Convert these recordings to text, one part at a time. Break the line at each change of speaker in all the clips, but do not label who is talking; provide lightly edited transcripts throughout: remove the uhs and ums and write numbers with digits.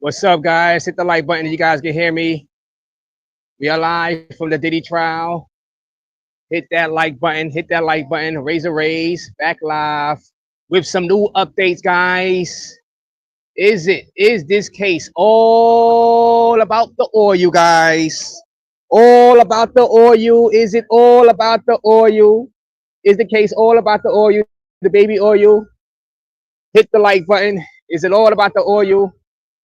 What's up, guys? Hit the like button if you guys can hear me. We are live from the Diddy trial. Hit that like button. Hit that like button. Raze back live with some new updates, guys. Is this case all about the oil, guys? All about the oil? Is it all about the oil? Is the case all about the oil, the baby oil? Hit the like button. Is it all about the oil?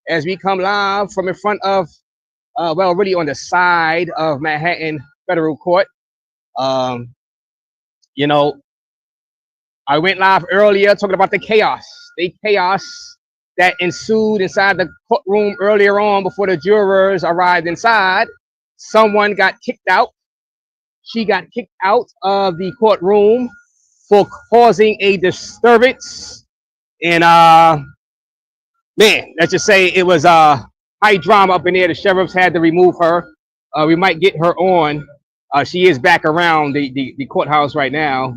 As we come live from in front of, well, really on the side of Manhattan Federal Court. You know, I went live earlier talking about the chaos that ensued inside the courtroom earlier on before the jurors arrived inside. Someone got kicked out. She got kicked out of the courtroom for causing a disturbance. And man, let's just say it was high drama up in there. The sheriffs had to remove her. We might get her on. She is back around the courthouse right now,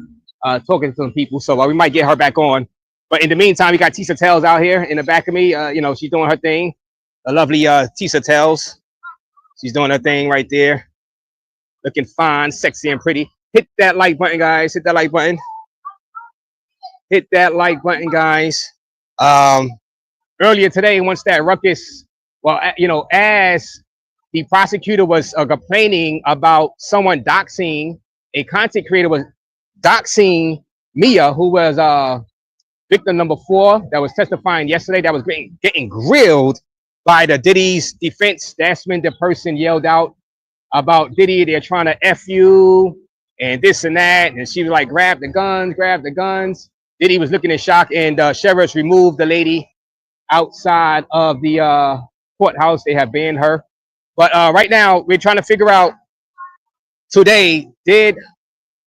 talking to some people. So we might get her back on. But in the meantime, we got Tisa Tells out here in the back of me. You know, she's doing her thing. The lovely Tisa Tells. She's doing her thing right there. Looking fine, sexy, and pretty. Hit that like button, guys. Hit that like button. Hit that like button, guys. Earlier today, once that ruckus, well, you know, as the prosecutor was complaining about someone doxing, a content creator was doxing Mia, who was victim number 4 that was testifying yesterday, that was getting grilled by the Diddy's defense. That's when the person yelled out about Diddy, they're trying to F you and this and that. And she was like, grab the guns, grab the guns. Diddy was looking in shock, and sheriffs removed the lady outside of the courthouse. They have banned her. But right now, we're trying to figure out today, did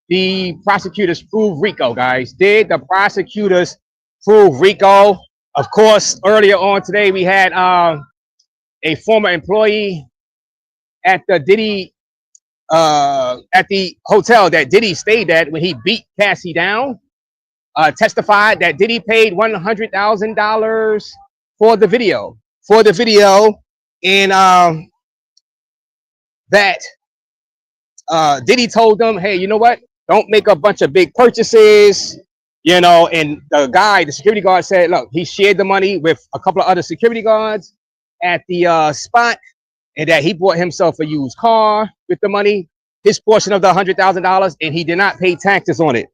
the prosecutors prove Rico, guys? Did the prosecutors prove Rico? Of course, earlier on today, we had a former employee at the Diddy, at the hotel that Diddy stayed at when he beat Cassie down, testified that Diddy paid $100,000 for the video, and that Diddy told them, hey, you know what? Don't make a bunch of big purchases, you know. And the guy, the security guard, said, look, he shared the money with a couple of other security guards at the spot, and that he bought himself a used car with the money, his portion of the $100,000, and he did not pay taxes on it.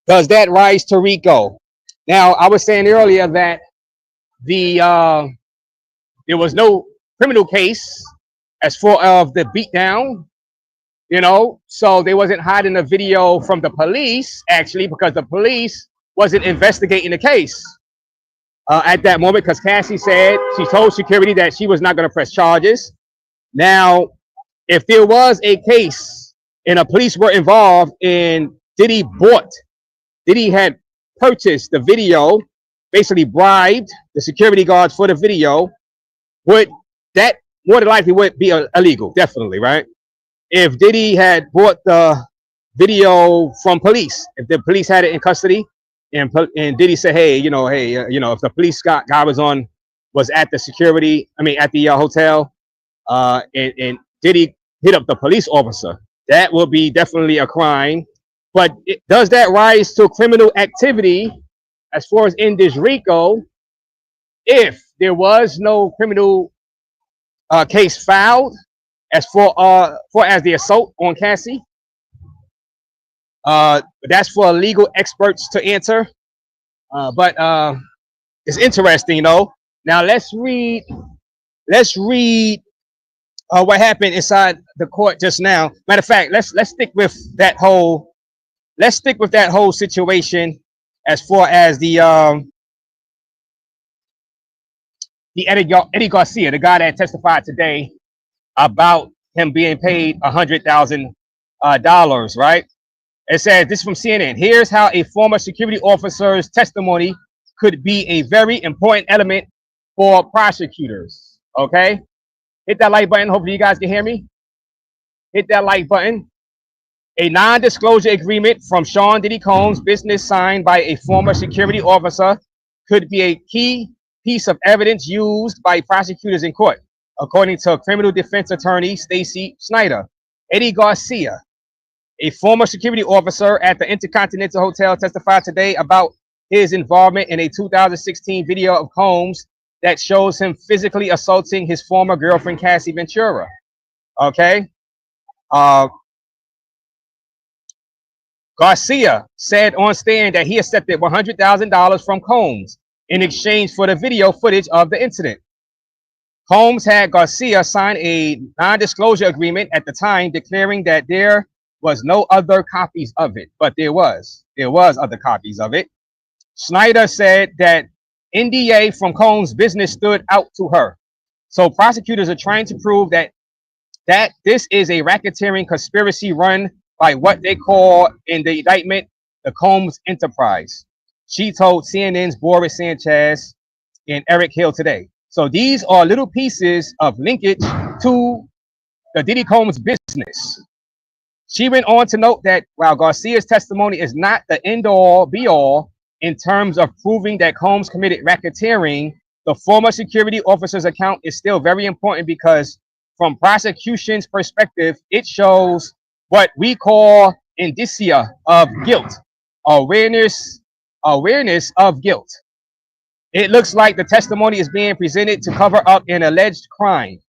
Does that rise to Rico? Now, I was saying earlier that there was no criminal case as far as the beatdown, you know, so they wasn't hiding the video from the police, actually, because the police wasn't investigating the case at that moment, because Cassie said, she told security that she was not going to press charges. Now, if there was a case and the police were involved and Diddy had purchased the video, basically bribed the security guards for the video, would that more than likely would be illegal, definitely, right? If Diddy had bought the video from police, if the police had it in custody, and Diddy said, hey, you know, if the police guy was at the security, at the hotel, and Diddy hit up the police officer, that will be definitely a crime. But does that rise to criminal activity as far as in this Rico? If there was no criminal case filed as for as the assault on Cassie, that's for legal experts to answer. But it's interesting, you know. Now let's read what happened inside the court just now. Matter of fact, let's stick with that whole situation as far as the Eddie Garcia, the guy that testified today about him being paid $100,000, right? It says, this is from CNN. Here's how a former security officer's testimony could be a very important element for prosecutors. Okay, hit that like button. Hopefully you guys can hear me. Hit that like button. A non-disclosure agreement from Sean Diddy Combs' business signed by a former security officer could be a key piece of evidence used by prosecutors in court, according to criminal defense attorney Stacy Snyder. Eddie Garcia, a former security officer at the Intercontinental Hotel, testified today about his involvement in a 2016 video of Combs that shows him physically assaulting his former girlfriend, Cassie Ventura. Okay. Garcia said on stand that he accepted $100,000 from Combs in exchange for the video footage of the incident. Combs had Garcia sign a non-disclosure agreement at the time, declaring that there was no other copies of it, but there was other copies of it. Snyder said that NDA from Combs' business stood out to her. So prosecutors are trying to prove that this is a racketeering conspiracy run by what they call in the indictment the Combs enterprise. She told CNN's Boris Sanchez and Eric Hill today. So these are little pieces of linkage to the Diddy Combs business. She went on to note that while Garcia's testimony is not the end-all, be-all in terms of proving that Combs committed racketeering, the former security officer's account is still very important because from prosecution's perspective, it shows what we call indicia of guilt, awareness of guilt. It looks like the testimony is being presented to cover up an alleged crime.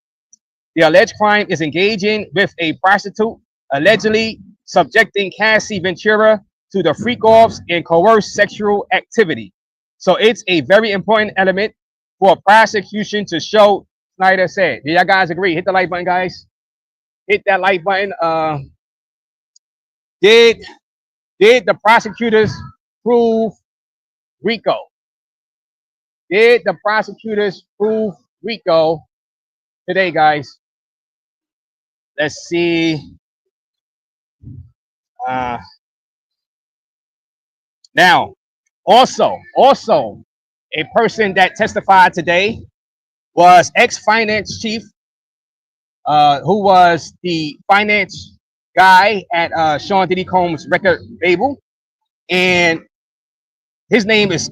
The alleged crime is engaging with a prostitute, allegedly subjecting Cassie Ventura to the freak-offs and coerced sexual activity. So it's a very important element for prosecution to show. Snyder said, do y'all guys agree? Hit the like button, guys. Hit that like button. Did the prosecutors prove Rico? Did the prosecutors prove Rico today, guys? Let's see. Now, also, a person that testified today was ex-finance chief, who was the finance guy at Sean Diddy Combs' record label, and his name is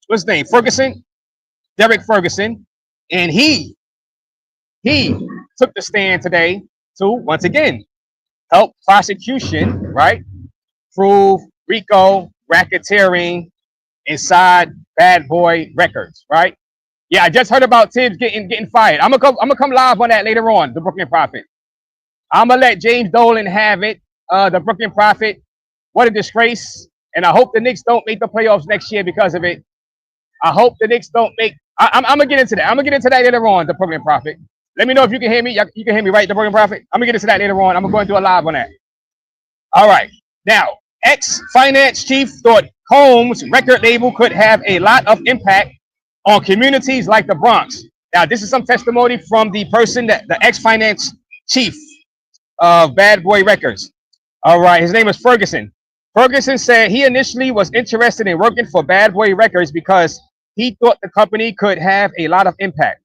what's his name? Ferguson, Derek Ferguson, and he took the stand today to once again help prosecution, right, prove Rico racketeering inside Bad Boy Records, right? Yeah, I just heard about Tibbs getting fired. I'm gonna come live on that later on. The Brooklyn Prophet. I'm gonna let James Dolan have it. The Brooklyn Prophet. What a disgrace! And I hope the Knicks don't make the playoffs next year because of it. I hope the Knicks don't make. I'm gonna get into that. I'm gonna get into that later on. The Brooklyn Prophet. Let me know if you can hear me. You can hear me, right? The Brooklyn Prophet. I'm gonna get into that later on. I'm gonna go and do a live on that. All right. Now, ex-finance chief thought Combs' record label could have a lot of impact on communities like the Bronx. Now, this is some testimony from the person that the ex-finance chief of Bad Boy Records. All right, his name is Ferguson. Ferguson said he initially was interested in working for Bad Boy Records because he thought the company could have a lot of impact.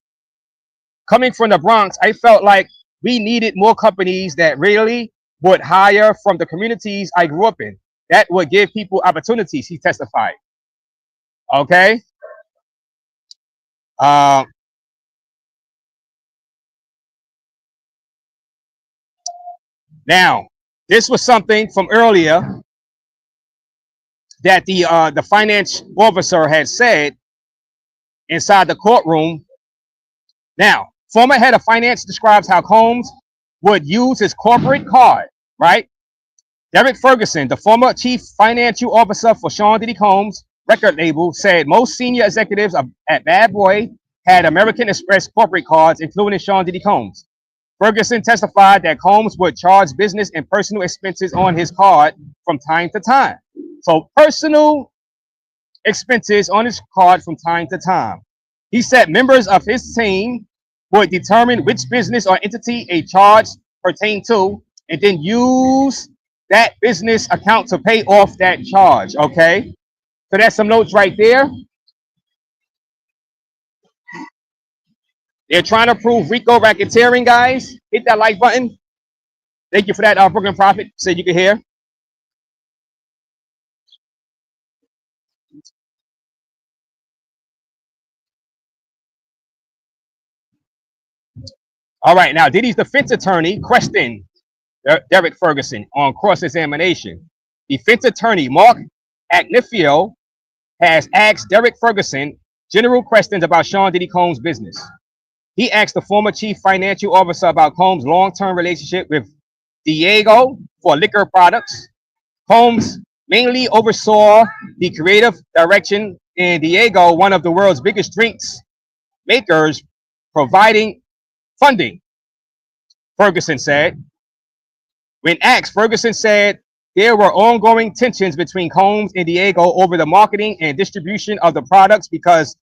Coming from the Bronx, I felt like we needed more companies that really would hire from the communities I grew up in. That would give people opportunities, he testified. Okay. Now, this was something from earlier that the finance officer had said inside the courtroom. Now, former head of finance describes how Combs would use his corporate card, right? Derek Ferguson, the former chief financial officer for Sean Diddy Combs' record label, said most senior executives at Bad Boy had American Express corporate cards, including Sean Diddy Combs. Ferguson testified that Combs would charge business and personal expenses on his card from time to time. So personal expenses on his card from time to time. He said members of his team would determine which business or entity a charge pertained to and then use that business account to pay off that charge, okay? So that's some notes right there. They're trying to prove Rico racketeering, guys. Hit that like button. Thank you for that, Brooklyn Prophet. Said you can hear. All right, now Diddy's defense attorney questioned Derek Ferguson on cross-examination. Defense attorney Mark Agnifilo has asked Derek Ferguson general questions about Sean Diddy Combs' business. He asked the former chief financial officer about Combs' long-term relationship with Diego for liquor products. Combs mainly oversaw the creative direction in Diego, one of the world's biggest drinks makers, providing funding, Ferguson said. When asked, Ferguson said there were ongoing tensions between Combs and Diego over the marketing and distribution of the products because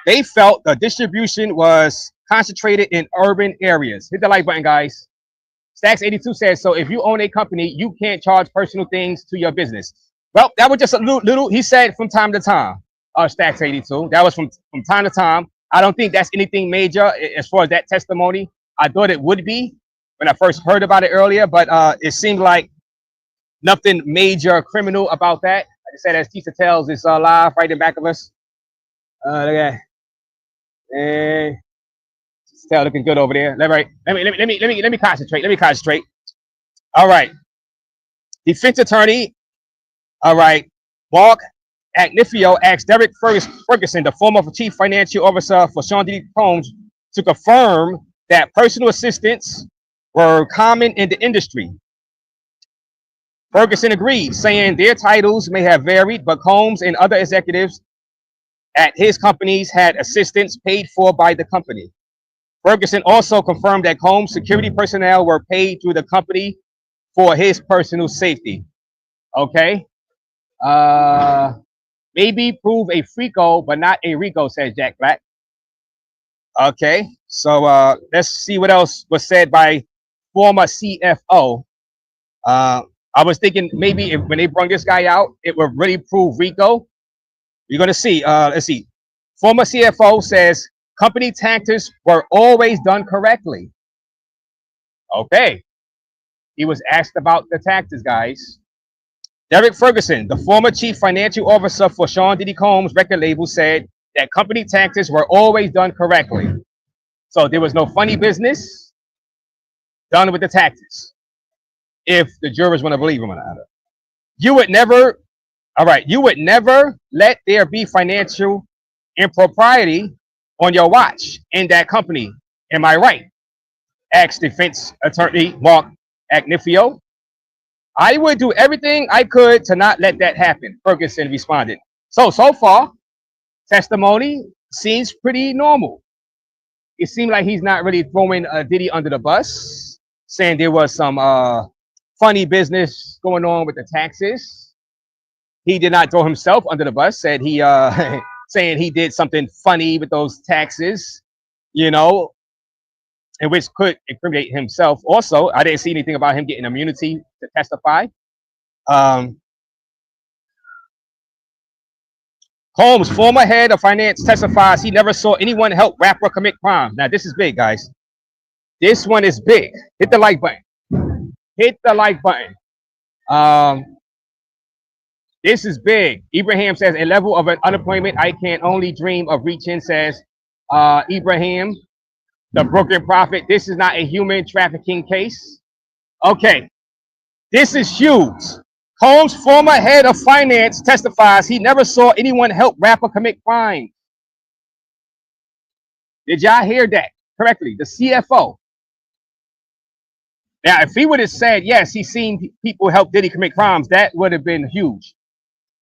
they felt the distribution was concentrated in urban areas. Hit the like button, guys. Stacks82 says, so if you own a company, you can't charge personal things to your business. Well, that was just a little he said from time to time, Stacks82. That was from time to time. I don't think that's anything major as far as that testimony. I thought it would be when I first heard about it earlier, but it seemed like nothing major criminal about that. Like I said, as Tisa tells, it's live right in back of us. Look at that. And Tisa looking good over there. Let me concentrate. Let me concentrate. All right. Defense attorney. All right. Mark Agnifilo asked Derek Ferguson, the former chief financial officer for Sean Diddy Combs, to confirm that personal assistants were common in the industry. Ferguson agreed, saying their titles may have varied, but Combs and other executives at his companies had assistants paid for by the company. Ferguson also confirmed that Combs' security personnel were paid through the company for his personal safety. Okay. Maybe prove a FRICO, but not a RICO, says Jack Black. Okay. So let's see what else was said by former CFO. I was thinking maybe when they brought this guy out, it would really prove RICO. You're going to see. Let's see. Former CFO says company taxes were always done correctly. Okay. He was asked about the taxes, guys. Derek Ferguson, the former chief financial officer for Sean Diddy Combs' record label, said that company taxes were always done correctly. So there was no funny business done with the taxes, if the jurors want to believe him or not. You would never, all right, you would never let there be financial impropriety on your watch in that company. Am I right? Asked defense attorney Mark Agnifilo. I would do everything I could to not let that happen, Ferguson responded. So far, testimony seems pretty normal. It seemed like he's not really throwing Diddy under the bus, saying there was some funny business going on with the taxes. He did not throw himself under the bus, said he saying he did something funny with those taxes, you know, and which could incriminate himself. Also, I didn't see anything about him getting immunity to testify. Combs, former head of finance, testifies he never saw anyone help rapper commit crimes. Now, this is big, guys. This one is big. Hit the like button. Hit the like button. This is big. Ibrahim says, a level of unemployment I can only dream of reaching, says Ibrahim, the Brooklyn prophet. This is not a human trafficking case. Okay. This is huge. Combs' former head of finance testifies he never saw anyone help rapper commit crime. Did y'all hear that correctly? The CFO. Now, if he would have said, yes, he's seen people help Diddy commit crimes, that would have been huge.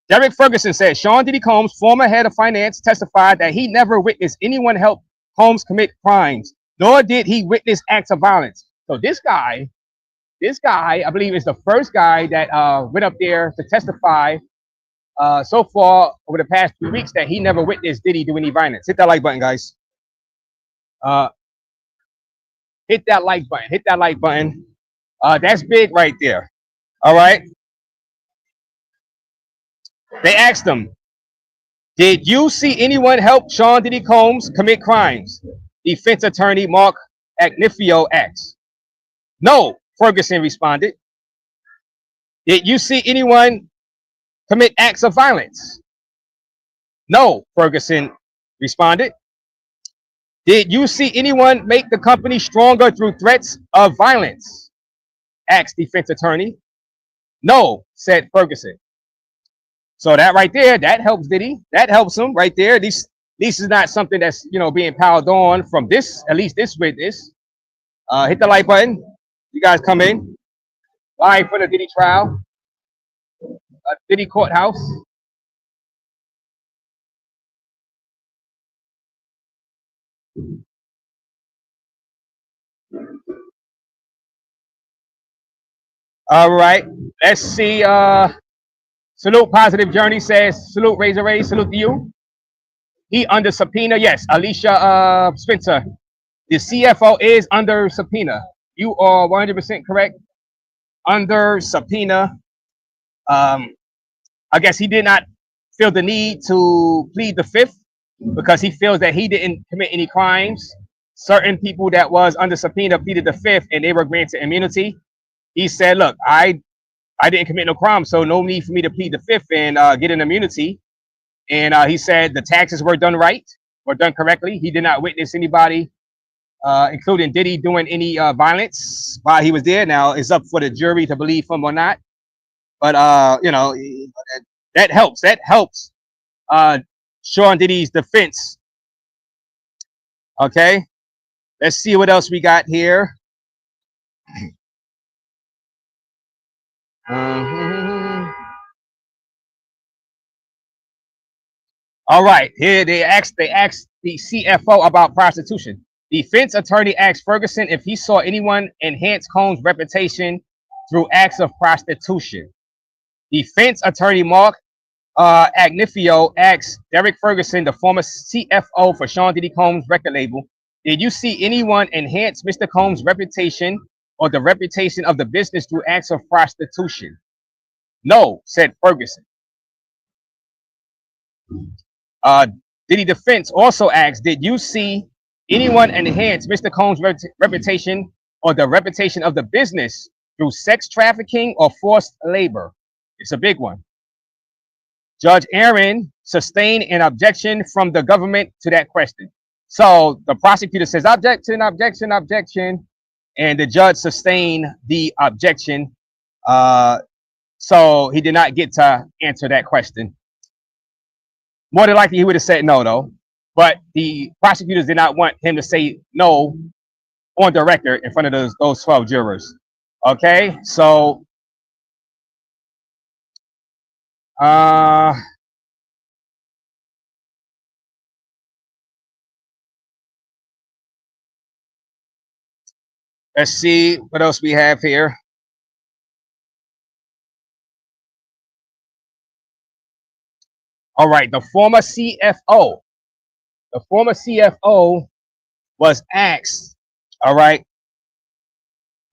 Derek Ferguson said Sean Diddy Combs, former head of finance, testified that he never witnessed anyone help Combs commit crimes, nor did he witness acts of violence. So this guy, I believe, is the first guy that went up there to testify so far over the past 2 weeks that he never witnessed Diddy do any violence. Hit that like button, guys. Hit that like button. Hit that like button. That's big right there. All right. They asked him, did you see anyone help Sean Diddy Combs commit crimes? Defense attorney Mark Agnifilo asked. No, Ferguson responded. Did you see anyone commit acts of violence? No, Ferguson responded. Did you see anyone make the company stronger through threats of violence? Asked defense attorney. No, said Ferguson. So that right there, that helps Diddy. That helps him right there. This is not something that's being piled on from this, at least this witness. Hit the like button. You guys come in live for the Diddy trial, Diddy Courthouse. All right, let's see. Salute Positive Journey says, salute Razor Ray, salute to you. He under subpoena. Yes, Alicia Spencer. The CFO is under subpoena. You are 100% correct. Under subpoena. I guess he did not feel the need to plead the fifth because he feels that he didn't commit any crimes. Certain people that was under subpoena pleaded the fifth and they were granted immunity. He said, look, I didn't commit no crime, so no need for me to plead the fifth and get an immunity. And he said the taxes were done right, were done correctly. He did not witness anybody, including Diddy, doing any violence while he was there. Now, it's up for the jury to believe him or not. But, that helps. That helps Sean Diddy's defense. Okay. Let's see what else we got here. All right, here they asked the CFO about prostitution. Defense attorney asked Ferguson if he saw anyone enhance Combs' reputation through acts of prostitution. Defense attorney Mark Agnifio asked Derek Ferguson, the former CFO for Sean Diddy Combs' record label, did you see anyone enhance Mr. Combs' reputation or the reputation of the business through acts of prostitution? No, said Ferguson. Diddy Defense also asked, did you see anyone enhance Mr. Combs' reputation or the reputation of the business through sex trafficking or forced labor? It's a big one. Judge Aaron sustained an objection from the government to that question. So the prosecutor says, objection, objection, objection. And the judge sustained the objection. So he did not get to answer that question. More than likely, he would have said no, though. But the prosecutors did not want him to say no on the record in front of those 12 jurors. Okay, so let's see what else we have here. All right, the former CFO was asked, all right,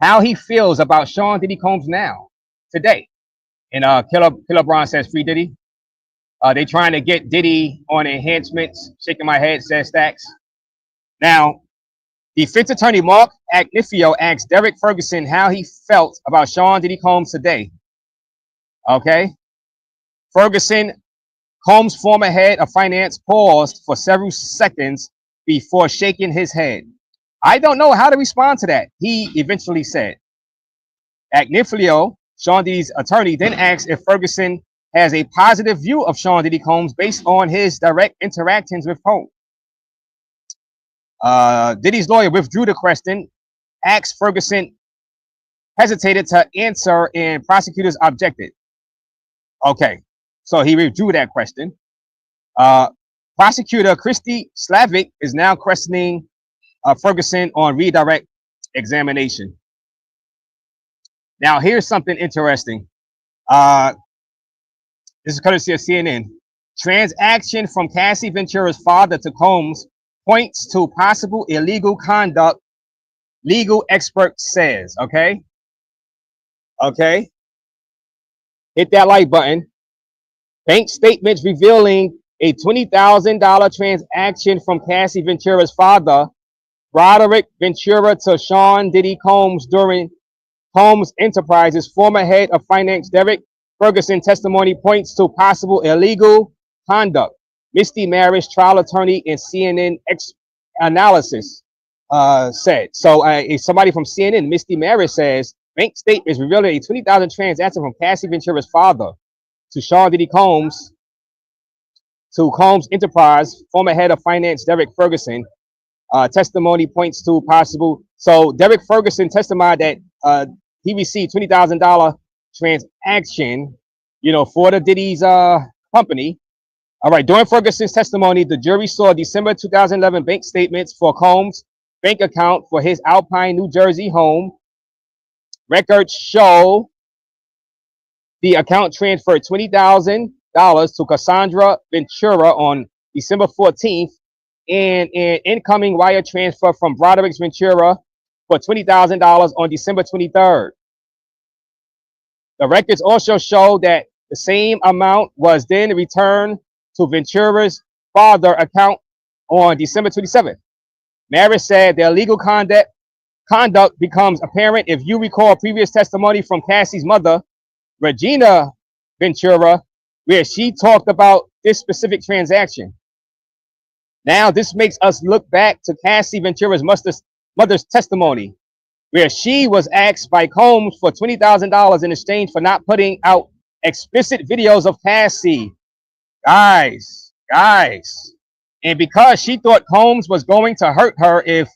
how he feels about Sean Diddy Combs now, today. And Killer Brown says, free Diddy. They trying to get Diddy on enhancements. Shaking my head, says Stacks. Now, defense attorney Mark Agnifio asked Derek Ferguson how he felt about Sean Diddy Combs today. Okay. Ferguson, Combs' former head of finance, paused for several seconds before shaking his head. I don't know how to respond to that, he eventually said. Agnifio, Sean Diddy's attorney, then asked if Ferguson has a positive view of Sean Diddy Combs based on his direct interactions with Combs. Diddy's lawyer withdrew the question, asked Ferguson, hesitated to answer, and prosecutors objected. Okay, so he withdrew that question. Prosecutor Christy Slavic is now questioning Ferguson on redirect examination. Now, here's something interesting. This is courtesy of CNN. Transaction from Cassie Ventura's father to Combs points to possible illegal conduct, legal expert says. Okay. Okay. Hit that like button. Bank statements revealing a $20,000 transaction from Cassie Ventura's father, Roderick Ventura, to Sean Diddy Combs during Combs Enterprises' former head of finance, Derek Ferguson, testimony points to possible illegal conduct. Misty Marish, trial attorney and CNN analysis said. So somebody from CNN, Misty Maris, says bank statements revealing a 20,000 transaction from Cassie Ventura's father to Sean Diddy Combs to Combs Enterprise, former head of finance Derek Ferguson. Testimony points to possible. So Derek Ferguson testified that he received $20,000 transaction, for the Diddy's company. All right. During Ferguson's testimony, the jury saw December 2011 bank statements for Combs' bank account for his Alpine, New Jersey home. Records show the account transferred $20,000 to Cassandra Ventura on December 14th, and an incoming wire transfer from Broderick Ventura for $20,000 on December 23rd. The records also show that the same amount was then returned to Ventura's father account on December 27th. Maris said their legal conduct becomes apparent if you recall previous testimony from Cassie's mother, Regina Ventura, where she talked about this specific transaction. Now, this makes us look back to Cassie Ventura's mother's testimony, where she was asked by Combs for $20,000 in exchange for not putting out explicit videos of Cassie. Guys. And because she thought Combs was going to hurt her if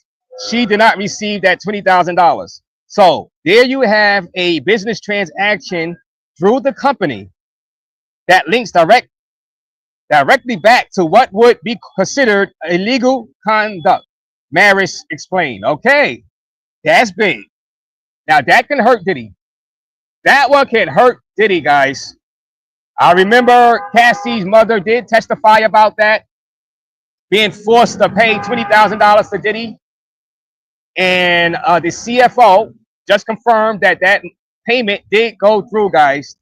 she did not receive that $20,000. So there you have a business transaction through the company that links directly back to what would be considered illegal conduct. Maris explained. Okay, that's big. Now that can hurt Diddy. That one can hurt Diddy, guys. I remember Cassie's mother did testify about that, being forced to pay $20,000 to Diddy. And the CFO just confirmed that payment did go through, guys.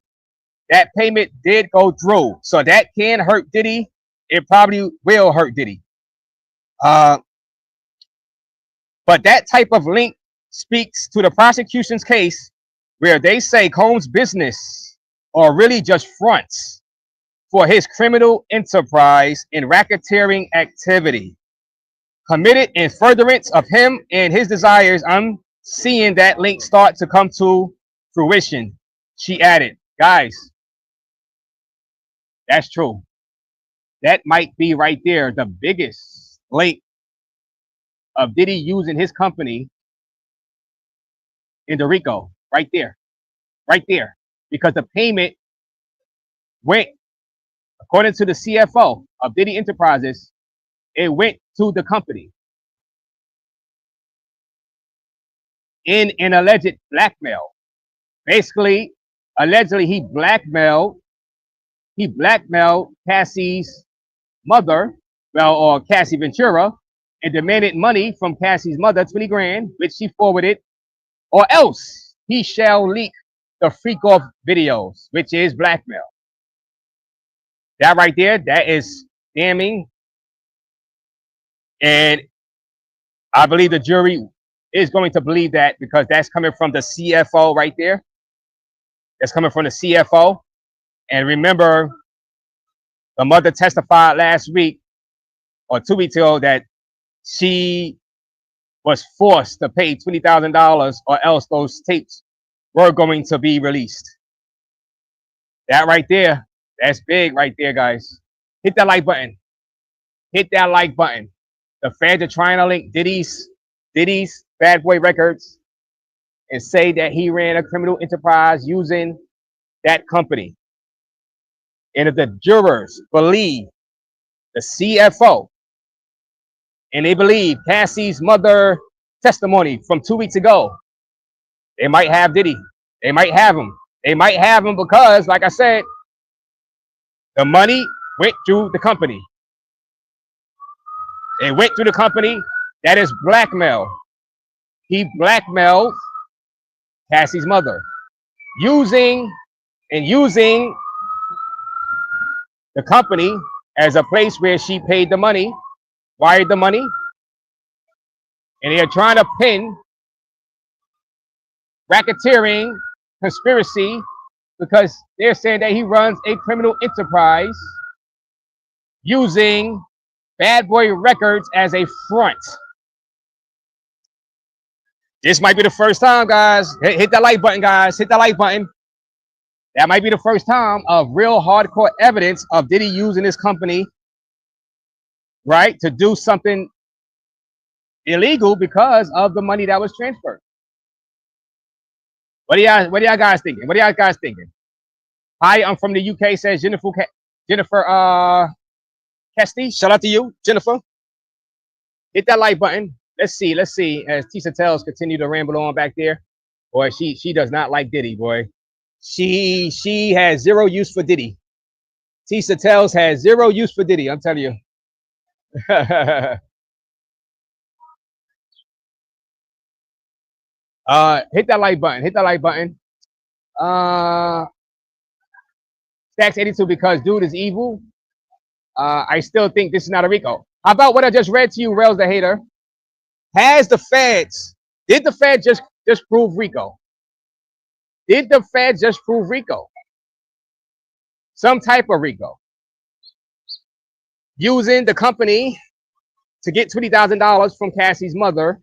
That payment did go through. So that can hurt Diddy. It probably will hurt Diddy. But that type of link speaks to the prosecution's case where they say Combs' business are really just fronts for his criminal enterprise and racketeering activity committed in furtherance of him and his desires. I'm seeing that link start to come to fruition. She added, guys, that's true. That might be right there the biggest link of Diddy using his company in the Rico. Right there. Because the payment went, according to the CFO of Diddy Enterprises, it went to the company in an alleged blackmail. Basically, allegedly he blackmailed Cassie's mother, or Cassie Ventura, and demanded money from Cassie's mother, 20 grand, which she forwarded, or else he shall leak the freak off videos, which is blackmail. That right there, that is damning. And I believe the jury is going to believe that because that's coming from the CFO right there. That's coming from the CFO. And remember, the mother testified last week or 2 weeks ago that she was forced to pay $20,000 or else those tapes were going to be released. That right there, that's big right there, guys. Hit that like button. Hit that like button. The feds are trying to link Diddy's Bad Boy Records and say that he ran a criminal enterprise using that company. And if the jurors believe the CFO and they believe Cassie's mother testimony from 2 weeks ago, they might have Diddy. They might have him. They might have him because, like I said, the money went through the company. It went through the company. That is blackmail. He blackmailed Cassie's mother using the company as a place where she paid the money, wired the money, and they are trying to pin racketeering conspiracy because they're saying that he runs a criminal enterprise using Bad Boy Records as a front. This might be the first time, guys. Hit that like button, guys. Hit that like button. That might be the first time of real hardcore evidence of Diddy using this company, right, to do something illegal because of the money that was transferred. What are y'all guys thinking? What are y'all guys thinking? Hi, I'm from the UK, says Jennifer Kesty. Shout out to you, Jennifer. Hit that like button. Let's see. As Tisa Tells continue to ramble on back there. Boy, she does not like Diddy, boy. She has zero use for Diddy. Tisa Tells has zero use for Diddy, I'm telling you. Hit that like button. Hit that like button. Stacks 82 because dude is evil. I still think this is not a Rico. How about what I just read to you, Rails the hater? Did the Fed just prove Rico? Did the Fed just prove Rico? Some type of Rico. Using the company to get $20,000 from Cassie's mother.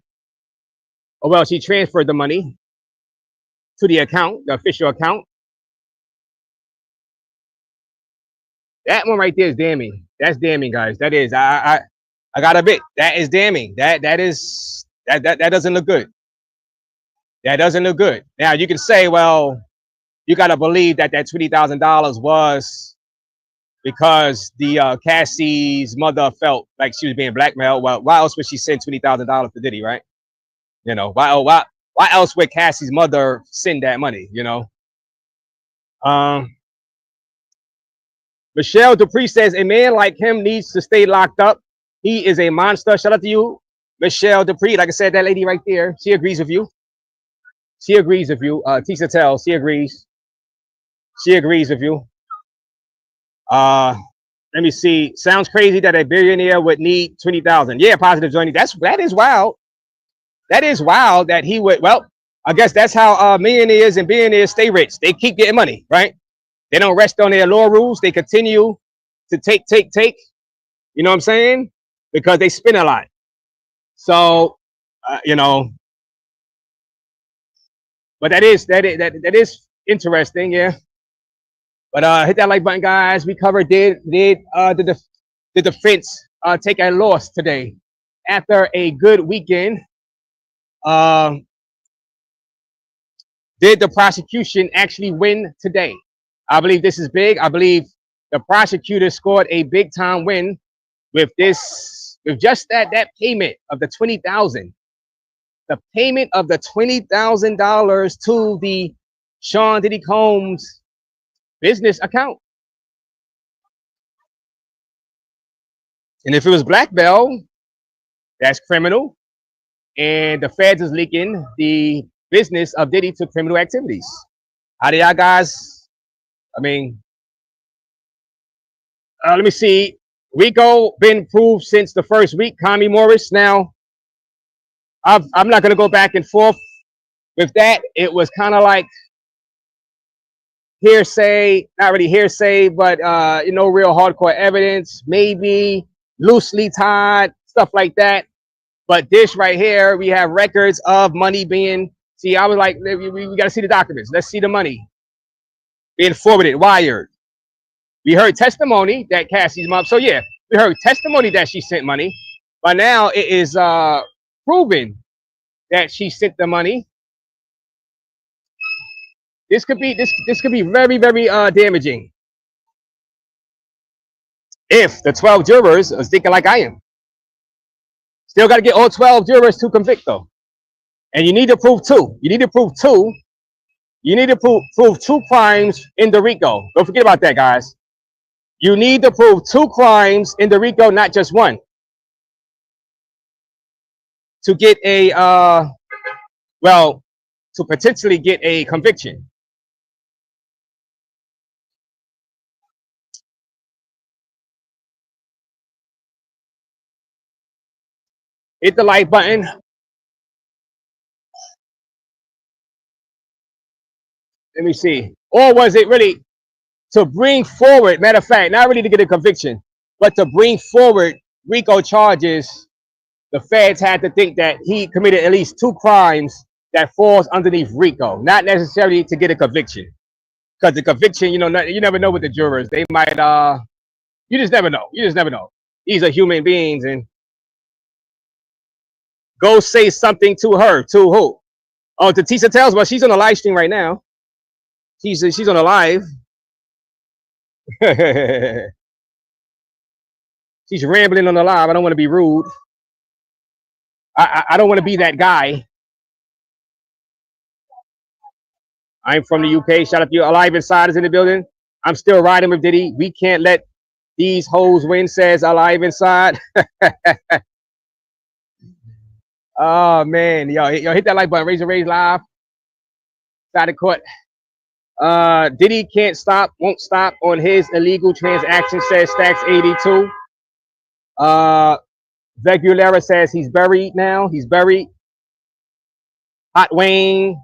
Oh, well, she transferred the money to the account, the official account. That one right there is damning. That's damning, guys. That is. I got a bit. That is damning. That doesn't look good. That doesn't look good. Now you can say, well, you got to believe that $20,000 was because the Cassie's mother felt like she was being blackmailed. Well, why else would she send $20,000 to Diddy, right? You know, why else would Cassie's mother send that money? You know. Michelle Dupree says a man like him needs to stay locked up. He is a monster. Shout out to you, Michelle Dupree. Like I said, that lady right there, she agrees with you. She agrees with you. Tisa Tells, she agrees. She agrees with you. Let me see. Sounds crazy that a billionaire would need 20,000. Yeah, positive joining. That is wild. That is wild that he would. Well, I guess that's how millionaires and billionaires stay rich. They keep getting money, right? They don't rest on their laurels. They continue to take. You know what I'm saying? Because they spend a lot. So, you know. But that is interesting, yeah. But hit that like button, guys. We covered did the defense take a loss today after a good weekend. Did the prosecution actually win today? I believe this is big. I believe the prosecutor scored a big time win with just that payment of the $20,000. The payment of the $20,000 to the Sean Diddy Combs business account. And if it was Blackmail, that's criminal. And the feds is leaking the business of Diddy to criminal activities. How do y'all guys? I mean, let me see. Rico been proved since the first week. Connie Morris. Now, I'm not going to go back and forth with that. It was kind of like hearsay, not really hearsay, but you know, real hardcore evidence, maybe loosely tied, stuff like that. But this right here, we have records of money being. See, I was like, we got to see the documents. Let's see the money being forwarded, wired. We heard testimony that Cassie's mom. So yeah, we heard testimony that she sent money, but now it is proven that she sent the money. This could be very, very damaging if the 12 jurors are thinking like I am. Still got to get all 12 jurors to convict though, and you need to prove two. You need to prove two. You need to prove two crimes in the Rico. Don't forget about that, guys. You need to prove two crimes in the Rico, not just one, to get a to potentially get a conviction. Hit the like button. Let me see. Or was it really to bring forward, matter of fact, not really to get a conviction, but to bring forward Rico charges, the feds had to think that he committed at least 2 crimes that falls underneath Rico, not necessarily to get a conviction. Because the conviction, you know, you never know with the jurors. They might, you just never know. You just never know. These are human beings, and go say something to her. To who? Oh, to Tisa Tells. Well, she's on a live stream right now. She's on a live. She's rambling on the live. I don't want to be rude. I don't want to be that guy. I'm from the UK. Shout out to you. Alive Insiders in the building. I'm still riding with Diddy. We can't let these hoes win, says Alive Inside. Oh, man. Yo, hit that like button. Raise live. Side of court. Diddy can't stop, won't stop on his illegal transaction, says Stacks 82. Vegulera says he's buried now. He's buried. Hot Wayne.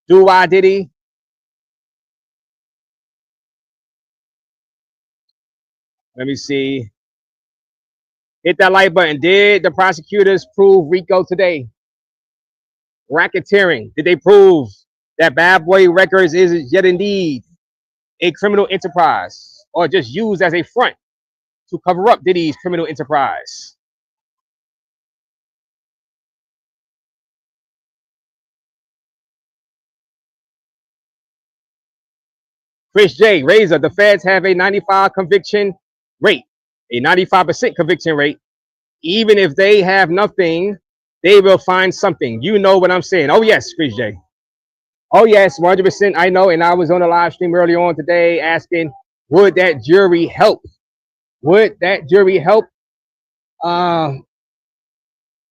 Do I Diddy? Let me see. Hit that like button. Did the prosecutors prove Rico today? Racketeering. Did they prove that Bad Boy Records is yet indeed a criminal enterprise, or just used as a front to cover up Diddy's criminal enterprise? Chris J. Razor, the feds have a 95 conviction rate, a 95% conviction rate. Even if they have nothing, they will find something. You know what I'm saying? Oh, yes, Chris J. Oh, yes, 100%. I know. And I was on a live stream earlier on today asking, would that jury help? Would that jury help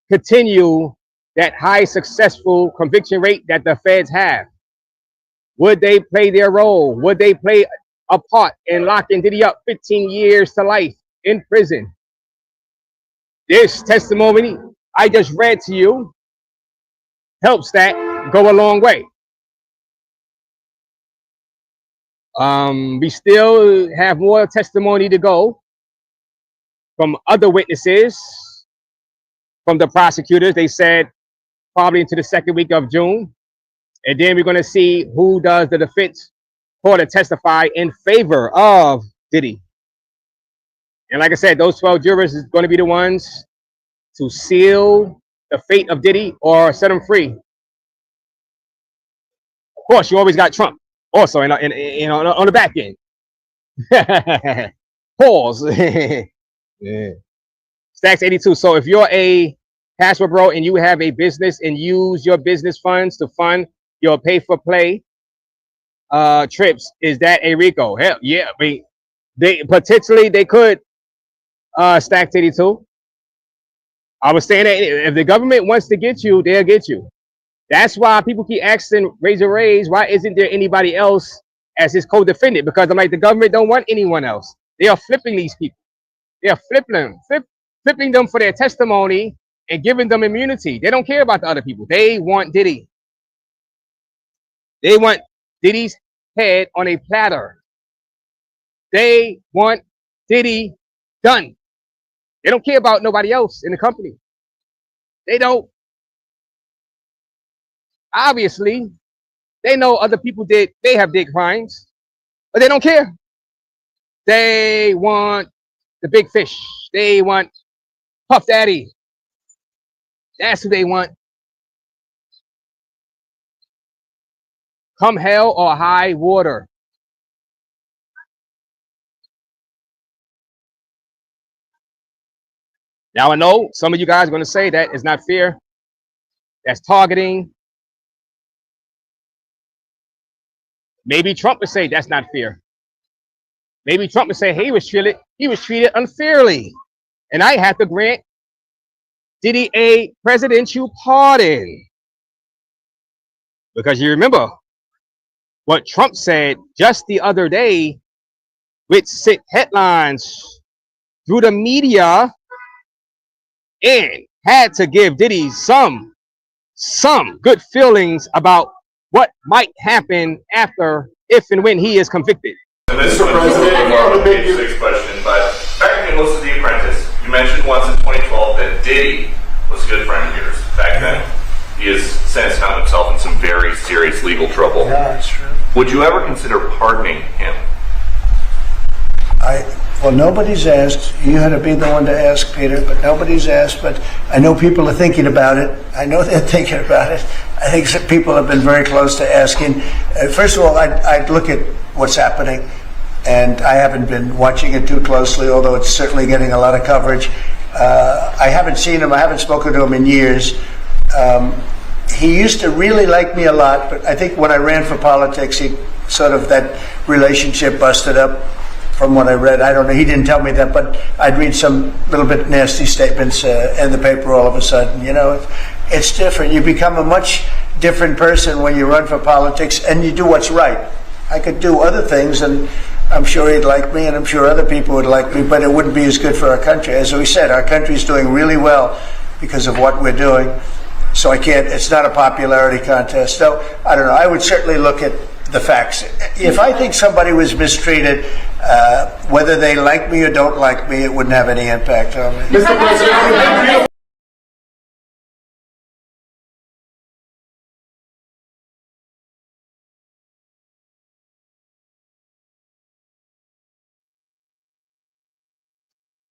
continue that high successful conviction rate that the feds have? Would they play their role? Would they play a part in locking Diddy up 15 years to life in prison? This testimony I just read to you helps that go a long way. We still have more testimony to go from other witnesses, from the prosecutors. They said probably into the second week of June. And then we're going to see who does the defense for to testify in favor of Diddy. And like I said, those 12 jurors is going to be the ones to seal the fate of Diddy or set him free. Of course, you always got Trump also on the back end. Pause. Yeah. Stacks 82. So if you're a Casper bro and you have a business and use your business funds to fund your pay for play trips, is that a Rico? Hell yeah. I mean, they potentially they could Stacks 82. I was saying that if the government wants to get you, they'll get you. That's why people keep asking Raze, why isn't there anybody else as his co-defendant? Because I'm like, the government don't want anyone else. They are flipping these people. They are flipping them for their testimony and giving them immunity. They don't care about the other people. They want Diddy. They want Diddy's head on a platter. They want Diddy done. They don't care about nobody else in the company. They don't. Obviously, they know other people they have did crimes, but they don't care. They want the big fish. They want Puff Daddy. That's who they want. Come hell or high water. Now I know some of you guys are going to say that is not fair. That's targeting. Maybe Trump would say that's not fair. Maybe Trump would say, hey, he was treated unfairly. And I have to grant Diddy a presidential pardon. Because you remember what Trump said just the other day, which sent headlines through the media and had to give Diddy some good feelings about what might happen after, if and when he is convicted.
And this is a page 6 question, but back in Melissa the Apprentice, you mentioned once in some very serious legal trouble.
Yeah, that's true.
Would you ever consider pardoning him?
Well, nobody's asked. You had to be the one to ask, Peter, but nobody's asked. But I know people are thinking about it. I know they're thinking about it. I think some people have been very close to asking. First of all, I'd look at what's happening, and I haven't been watching it too closely, although it's certainly getting a lot of coverage. I haven't seen him. I haven't spoken to him in years. He used to really like me a lot, but I think when I ran for politics, he sort of, that relationship busted up. From what I read, I don't know, he didn't tell me that, but I'd read some little bit nasty statements in the paper all of a sudden. You know, it's different. You become a much different person when you run for politics and you do what's right. I could do other things, and I'm sure he'd like me, and I'm sure other people would like me, but it wouldn't be as good for our country. As we said, our country's doing really well because of what we're doing. So I can't, it's not a popularity contest. So, I don't know, I would certainly look at the facts. If I think somebody was mistreated, whether they like me or don't like me, it wouldn't have any impact on me.
Mr. President,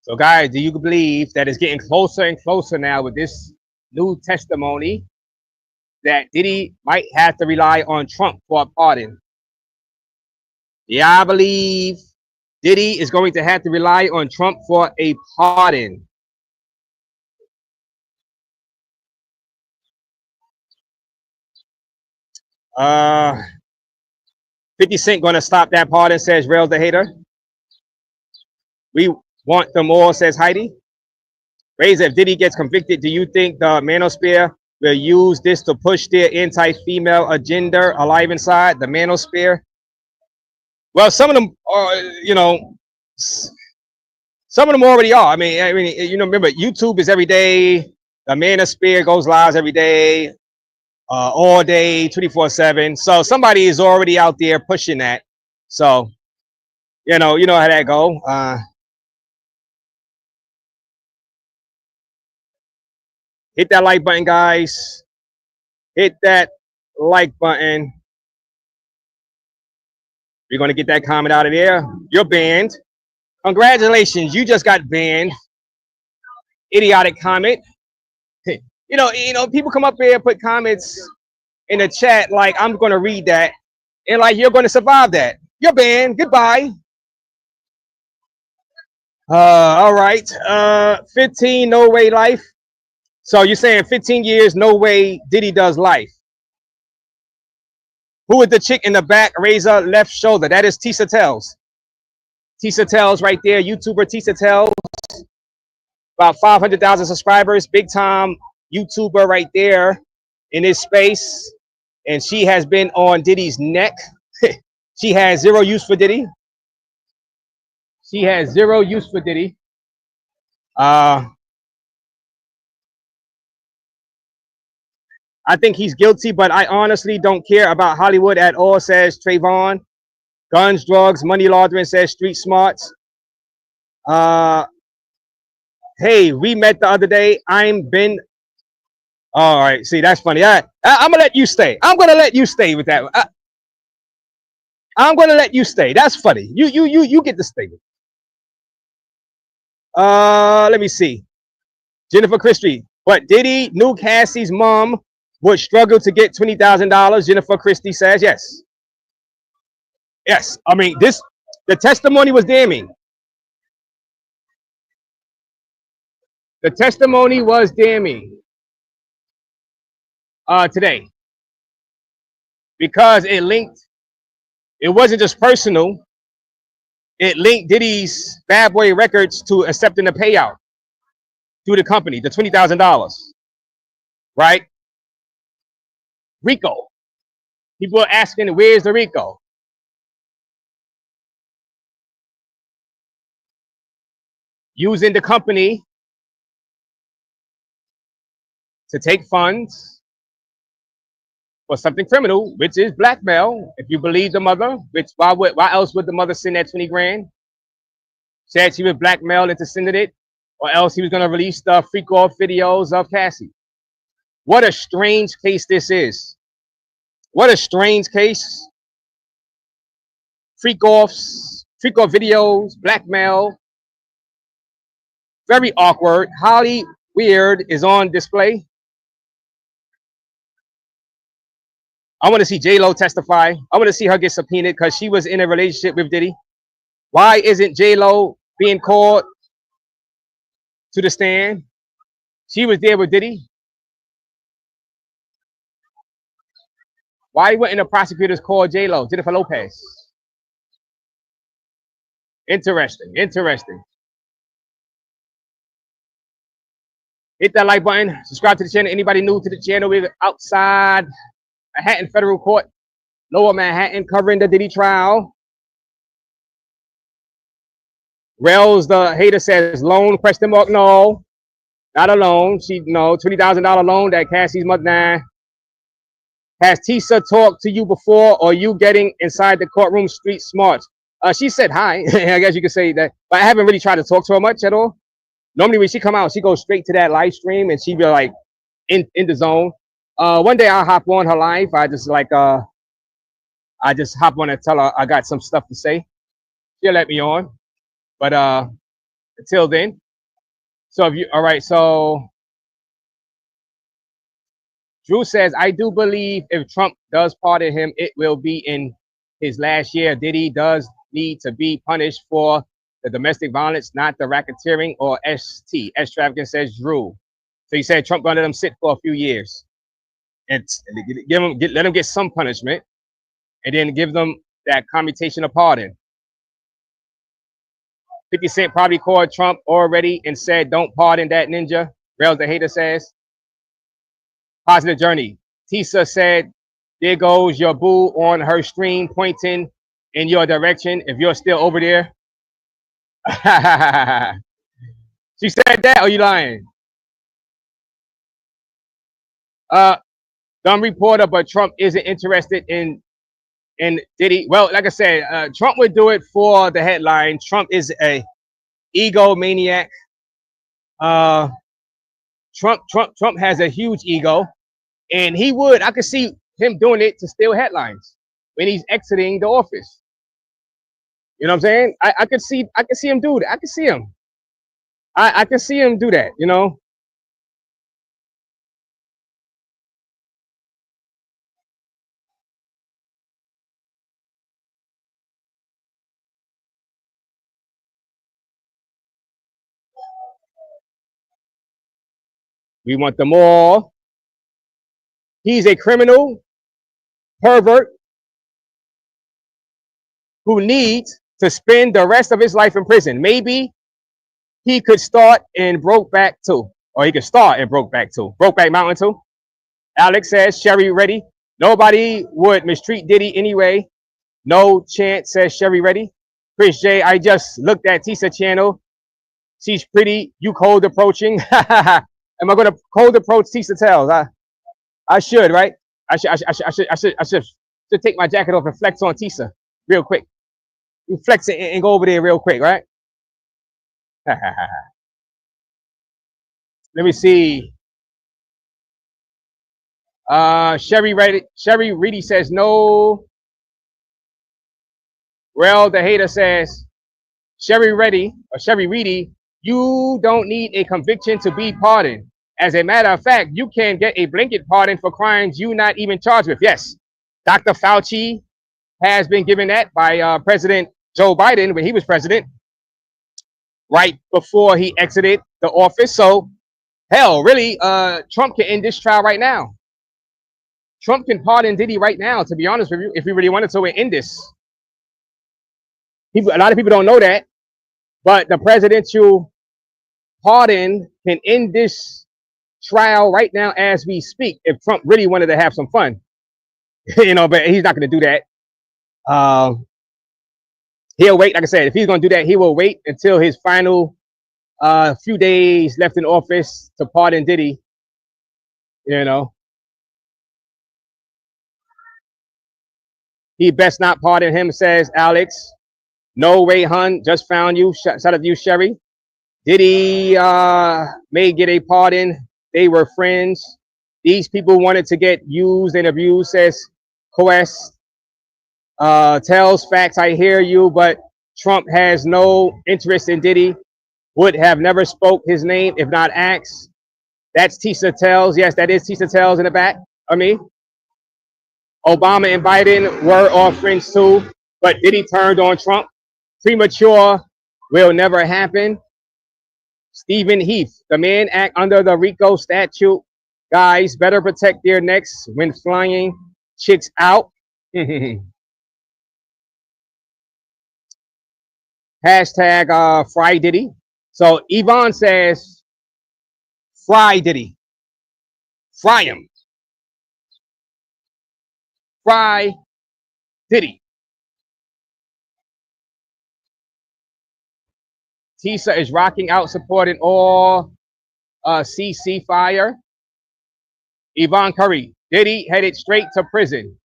So, guys, do you believe that it's getting closer and closer now with this new testimony that Diddy might have to rely on Trump for a pardon? Yeah, I believe Diddy is going to have to rely on Trump for a pardon. Uh, 50 Cent going to stop that pardon, says Rails the Hater. We want them all, says Heidi. Raze, if Diddy gets convicted, do you think the manosphere will use this to push their anti-female agenda alive inside the manosphere? Well, some of them are, you know, some of them already are. I mean, you know, remember, YouTube is every day. The manosphere goes live every day, all day, 24/7. So somebody is already out there pushing that. So, you know how that go. Hit that like button, guys. Hit that like button. We're going to get that comment out of there. You're banned. Congratulations, you just got banned. Idiotic comment. You know, people come up here and put comments in the chat like, I'm going to read that, and like, you're going to survive that. You're banned. Goodbye. All right. 15, no way life. So you're saying 15 years, no way Diddy does life. Who is the chick in the back, razor left shoulder? That is Tisa Tells. Tisa Tells right there, YouTuber Tisa Tells. About 500,000 subscribers, big time YouTuber right there in this space. And she has been on Diddy's neck. She has zero use for Diddy. She has zero use for Diddy. I think he's guilty, but I honestly don't care about Hollywood at all, says Trayvon. Guns, drugs, money laundering, says Street Smarts. Hey, we met the other day. I'm been. All right, see, that's funny. I'm gonna let you stay. I'm gonna let you stay with that. I'm gonna let you stay. That's funny. You get to stay. Let me see. Jennifer Christie. But Diddy knew Cassie's mom would struggle to get $20,000. Jennifer Christie says yes. Yes, I mean the testimony was damning. The testimony was damning today because it linked. It wasn't just personal. It linked Diddy's Bad Boy Records to accepting the payout to the company, the $20,000, right? Rico. People are asking, where's the Rico? Using the company to take funds for something criminal, which is blackmail. If you believe the mother, which why else would the mother send that 20 grand? Said she was blackmailed into sending it, or else he was going to release the freak off videos of Cassie. What a strange case this is. What a strange case. Freak off videos, blackmail. Very awkward. Highly weird is on display. I want to see J-Lo testify. I want to see her get subpoenaed because she was in a relationship with Diddy. Why isn't J-Lo being called to the stand? She was there with Diddy. Why wouldn't the prosecutors call J-Lo, Jennifer Lopez? Interesting, interesting. Hit that like button, subscribe to the channel. Anybody new to the channel, we're outside Manhattan Federal Court, Lower Manhattan, covering the Diddy trial. Rails, the hater, says loan, question mark, no, not a loan. No, $20,000 loan that Cassie's mother. Nah. Has Tisa talked to you before, or you getting inside the courtroom street smart? She said hi. I guess you could say that, but I haven't really tried to talk to her much at all. Normally when she come out, she goes straight to that live stream and she be like in the zone. One day I'll hop on her live. I just hop on and tell her I got some stuff to say. She'll let me on. But until then. So if you all right, so Drew says, I do believe if Trump does pardon him, it will be in his last year. Diddy does need to be punished for the domestic violence, not the racketeering or ST. S trafficking, says Drew. So he said Trump gonna let him sit for a few years and let him get some punishment, and then give them that commutation of pardon. 50 Cent probably called Trump already and said, don't pardon that ninja. Rails the hater says. Positive journey. Tisa said, there goes your boo on her stream pointing in your direction if you're still over there. She said that, or you lying? Dumb reporter, but Trump isn't interested in Diddy. Well, like I said, Trump would do it for the headline. Trump is a egomaniac. Trump has a huge ego, and I could see him doing it to steal headlines when he's exiting the office. You know what I'm saying? I could see him do that. I could see him. I can see him do that, you know. We want them all. He's a criminal, pervert, who needs to spend the rest of his life in prison. Maybe he could start in Brokeback 2, or he could start in Brokeback 2. Brokeback Mountain 2. Alex says, Sherry Reddy. Nobody would mistreat Diddy anyway. No chance, says Sherry Reddy. Chris J, I just looked at Tisa channel. She's pretty. You cold approaching. Am I going to cold approach Tisa Tells? I should, right? I should take my jacket off and flex on Tisa real quick. You flex it and go over there real quick, right? Let me see. Sherry Reedy says no. Well, the hater says, Sherry Reedy, you don't need a conviction to be pardoned. As a matter of fact, you can get a blanket pardon for crimes you're not even charged with. Yes, Dr. Fauci has been given that by President Joe Biden when he was president, right before he exited the office. So, hell, really, Trump can end this trial right now. Trump can pardon Diddy right now, to be honest with you, if he really wanted to end this. A lot of people don't know that, but the presidential pardon can end this trial right now as we speak if Trump really wanted to have some fun. You know, but he's not going to do that. He'll wait. Like I said, if he's going to do that, he will wait until his final few days left in office to pardon Diddy. You know, he best not pardon him, says Alex. No way, hun. Just found you. Shout out to you, Sherry. Diddy may get a pardon. They were friends. These people wanted to get used and abused, says Quest tells facts, I hear you, but Trump has no interest in Diddy. Would have never spoke his name if not asked. That's Tisa Tells. Yes, that is Tisa Tells in the back of me. Obama and Biden were all friends too, but Diddy turned on Trump. Premature will never happen. Stephen Heath, the man act under the Rico statute. Guys better protect their necks when flying chicks out. Hashtag Fry Diddy. So Yvonne says, Fry Diddy. Fry him. Fry Diddy. Tisa is rocking out, supporting all CC fire. Yvonne Curry, Diddy headed straight to prison.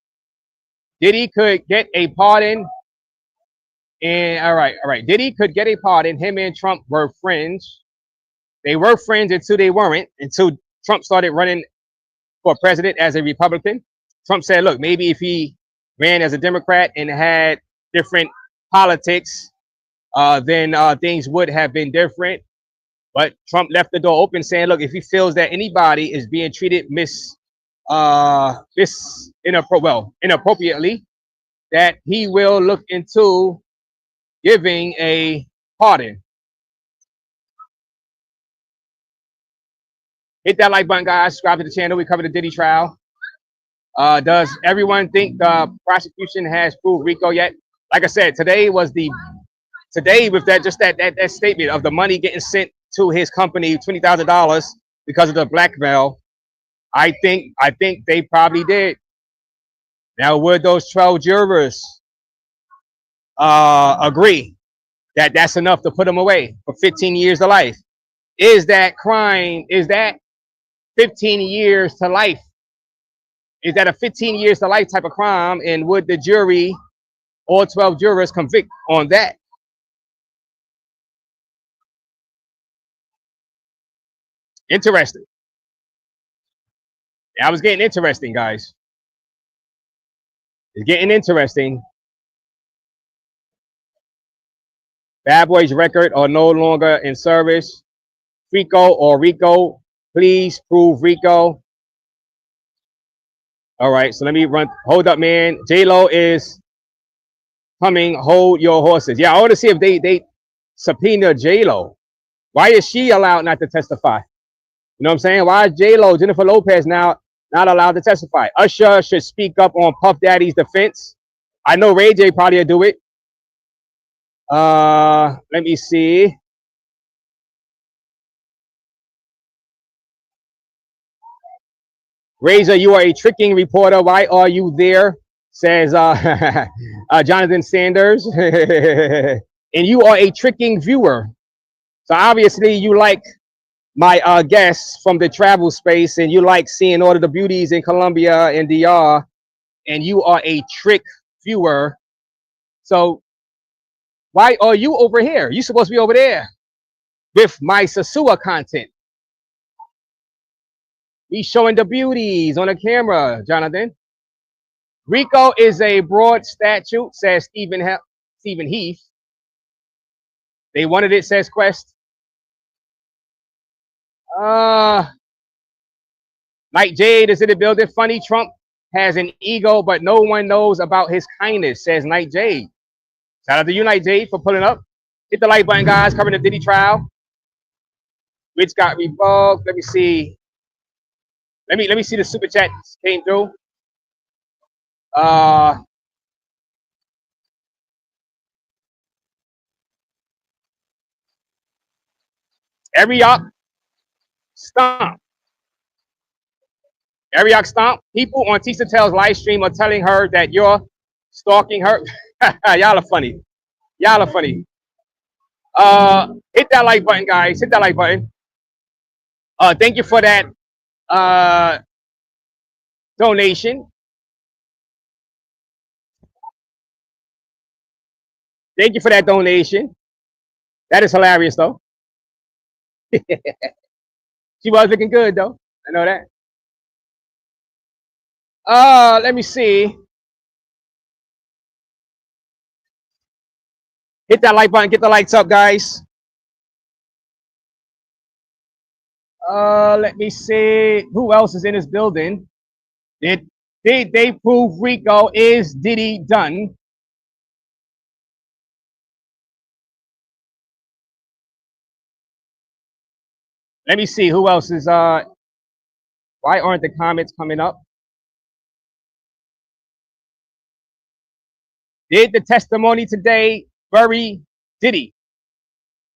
Diddy could get a pardon. And all right. Diddy could get a pardon. Him and Trump were friends. They were friends until they weren't, until Trump started running for president as a Republican. Trump said, look, maybe if he ran as a Democrat and had different politics, then things would have been different. But Trump left the door open, saying, look, if he feels that anybody is being treated inappropriately, that he will look into giving a pardon. Hit that like button, guys. Subscribe to the channel. We cover the Diddy trial. Does everyone think the prosecution has proved Rico yet? Like I said, today with that statement of the money getting sent to his company, $20,000 because of the blackmail. I think they probably did. Now, would those 12 jurors agree that that's enough to put them away for 15 years to life? Is that crime? Is that 15 years to life? Is that a 15 years to life type of crime? And would the jury, all 12 jurors, convict on that? Interesting. I was getting interesting, guys. It's getting interesting. Bad Boys record are no longer in service. Rico, please prove Rico. All right, so let me run. Hold up, man. J-Lo is coming. Hold your horses. Yeah, I want to see if they subpoena J-Lo. Why is she allowed not to testify? You know what I'm saying? Why is J-Lo, Jennifer Lopez, now not allowed to testify? Usher should speak up on Puff Daddy's defense. I know Ray J probably will do it. Let me see. Razor, you are a tricking reporter. Why are you there? Says Jonathan Sanders. And you are a tricking viewer. So obviously you like my guests from the travel space, and you like seeing all of the beauties in Colombia and DR, and you are a trick viewer. So why are you over here? You're supposed to be over there with my Sasua content. He's showing the beauties on the camera, Jonathan. Rico is a broad statute, says Stephen Heath. They wanted it, says Quest. Night Jade is in the building. Funny, Trump has an ego, but no one knows about his kindness, says Night Jade. Shout out to you, Night Jade, for pulling up. Hit the like button, guys. Covering the Diddy trial. Which got revoked. Let me see. Let me see the super chat came through. Ariok Stomp. Ariok Stomp. People on Tisa Tell's live stream are telling her that you're stalking her. Y'all are funny. Y'all are funny. Hit that like button, guys. Hit that like button. Thank you for that donation. Thank you for that donation. That is hilarious, though. She was looking good, though. I know that. Let me see. Hit that like button, get the lights up, guys. Let me see who else is in this building. Did they prove Rico? Is Diddy done? Let me see who else is why aren't the comments coming up? Did the testimony today bury Diddy?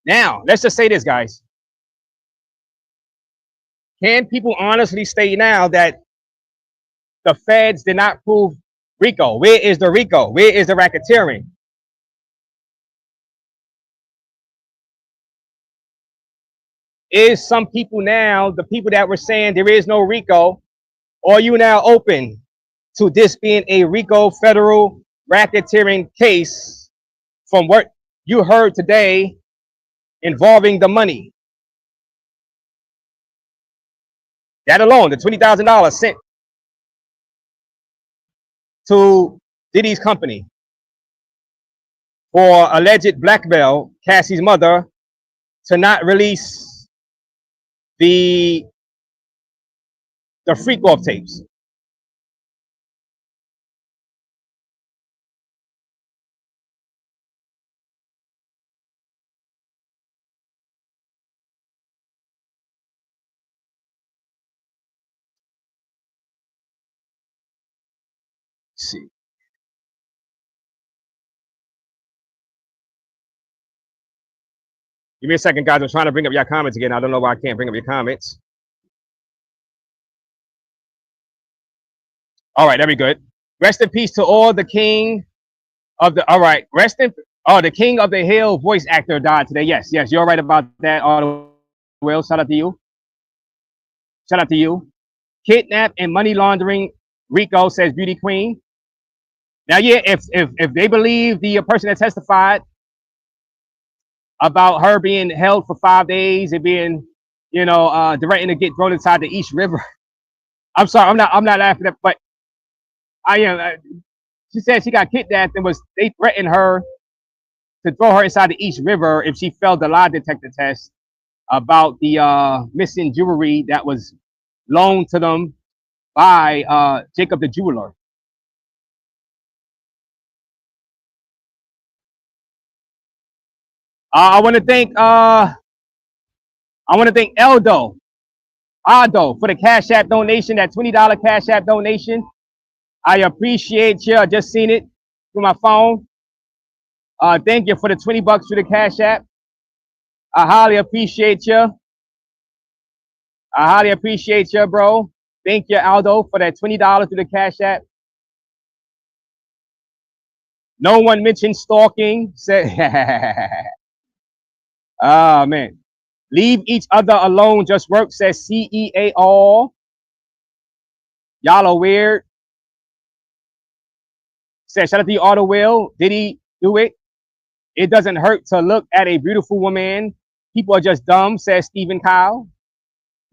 Now, let's just say this, guys. Can people honestly say now that the feds did not prove Rico? Where is the Rico? Where is the racketeering? Is some people now, the people that were saying there is no Rico, are you now open to this being a Rico federal racketeering case from what you heard today involving the money? That alone, the $20,000 sent to Diddy's company for alleged blackmail, Cassie's mother, to not release the freak off tapes. Let's see. Give me a second, guys. I'm trying to bring up your comments again. I don't know why I can't bring up your comments. All right, there we good. Rest in peace to all the king of the. All right, rest in. Oh, the king of the hill voice actor died today. Yes, yes, you're right about that. Will, shout out to you. Shout out to you. Kidnap and money laundering. Rico says beauty queen. Now, yeah, if they believe the person that testified about her being held for 5 days and being, you know, threatened to get thrown inside the East River. I'm sorry, I'm not laughing at, but I am. She said she got kidnapped and they threatened her to throw her inside the East River if she failed the lie detector test about the missing jewelry that was loaned to them by Jacob the jeweler. I want to thank Aldo for the Cash App donation, that $20 Cash App donation. I appreciate you. I just seen it through my phone. Thank you for the $20 through the Cash App. I highly appreciate you. I highly appreciate you, bro. Thank you, Aldo, for that $20 through the Cash App. No one mentioned stalking. Oh, man. Leave each other alone. Just work, says CEA all. Y'all are weird. Says, shout out to you, Auto Will. Did he do it? It doesn't hurt to look at a beautiful woman. People are just dumb, says Stephen Kyle.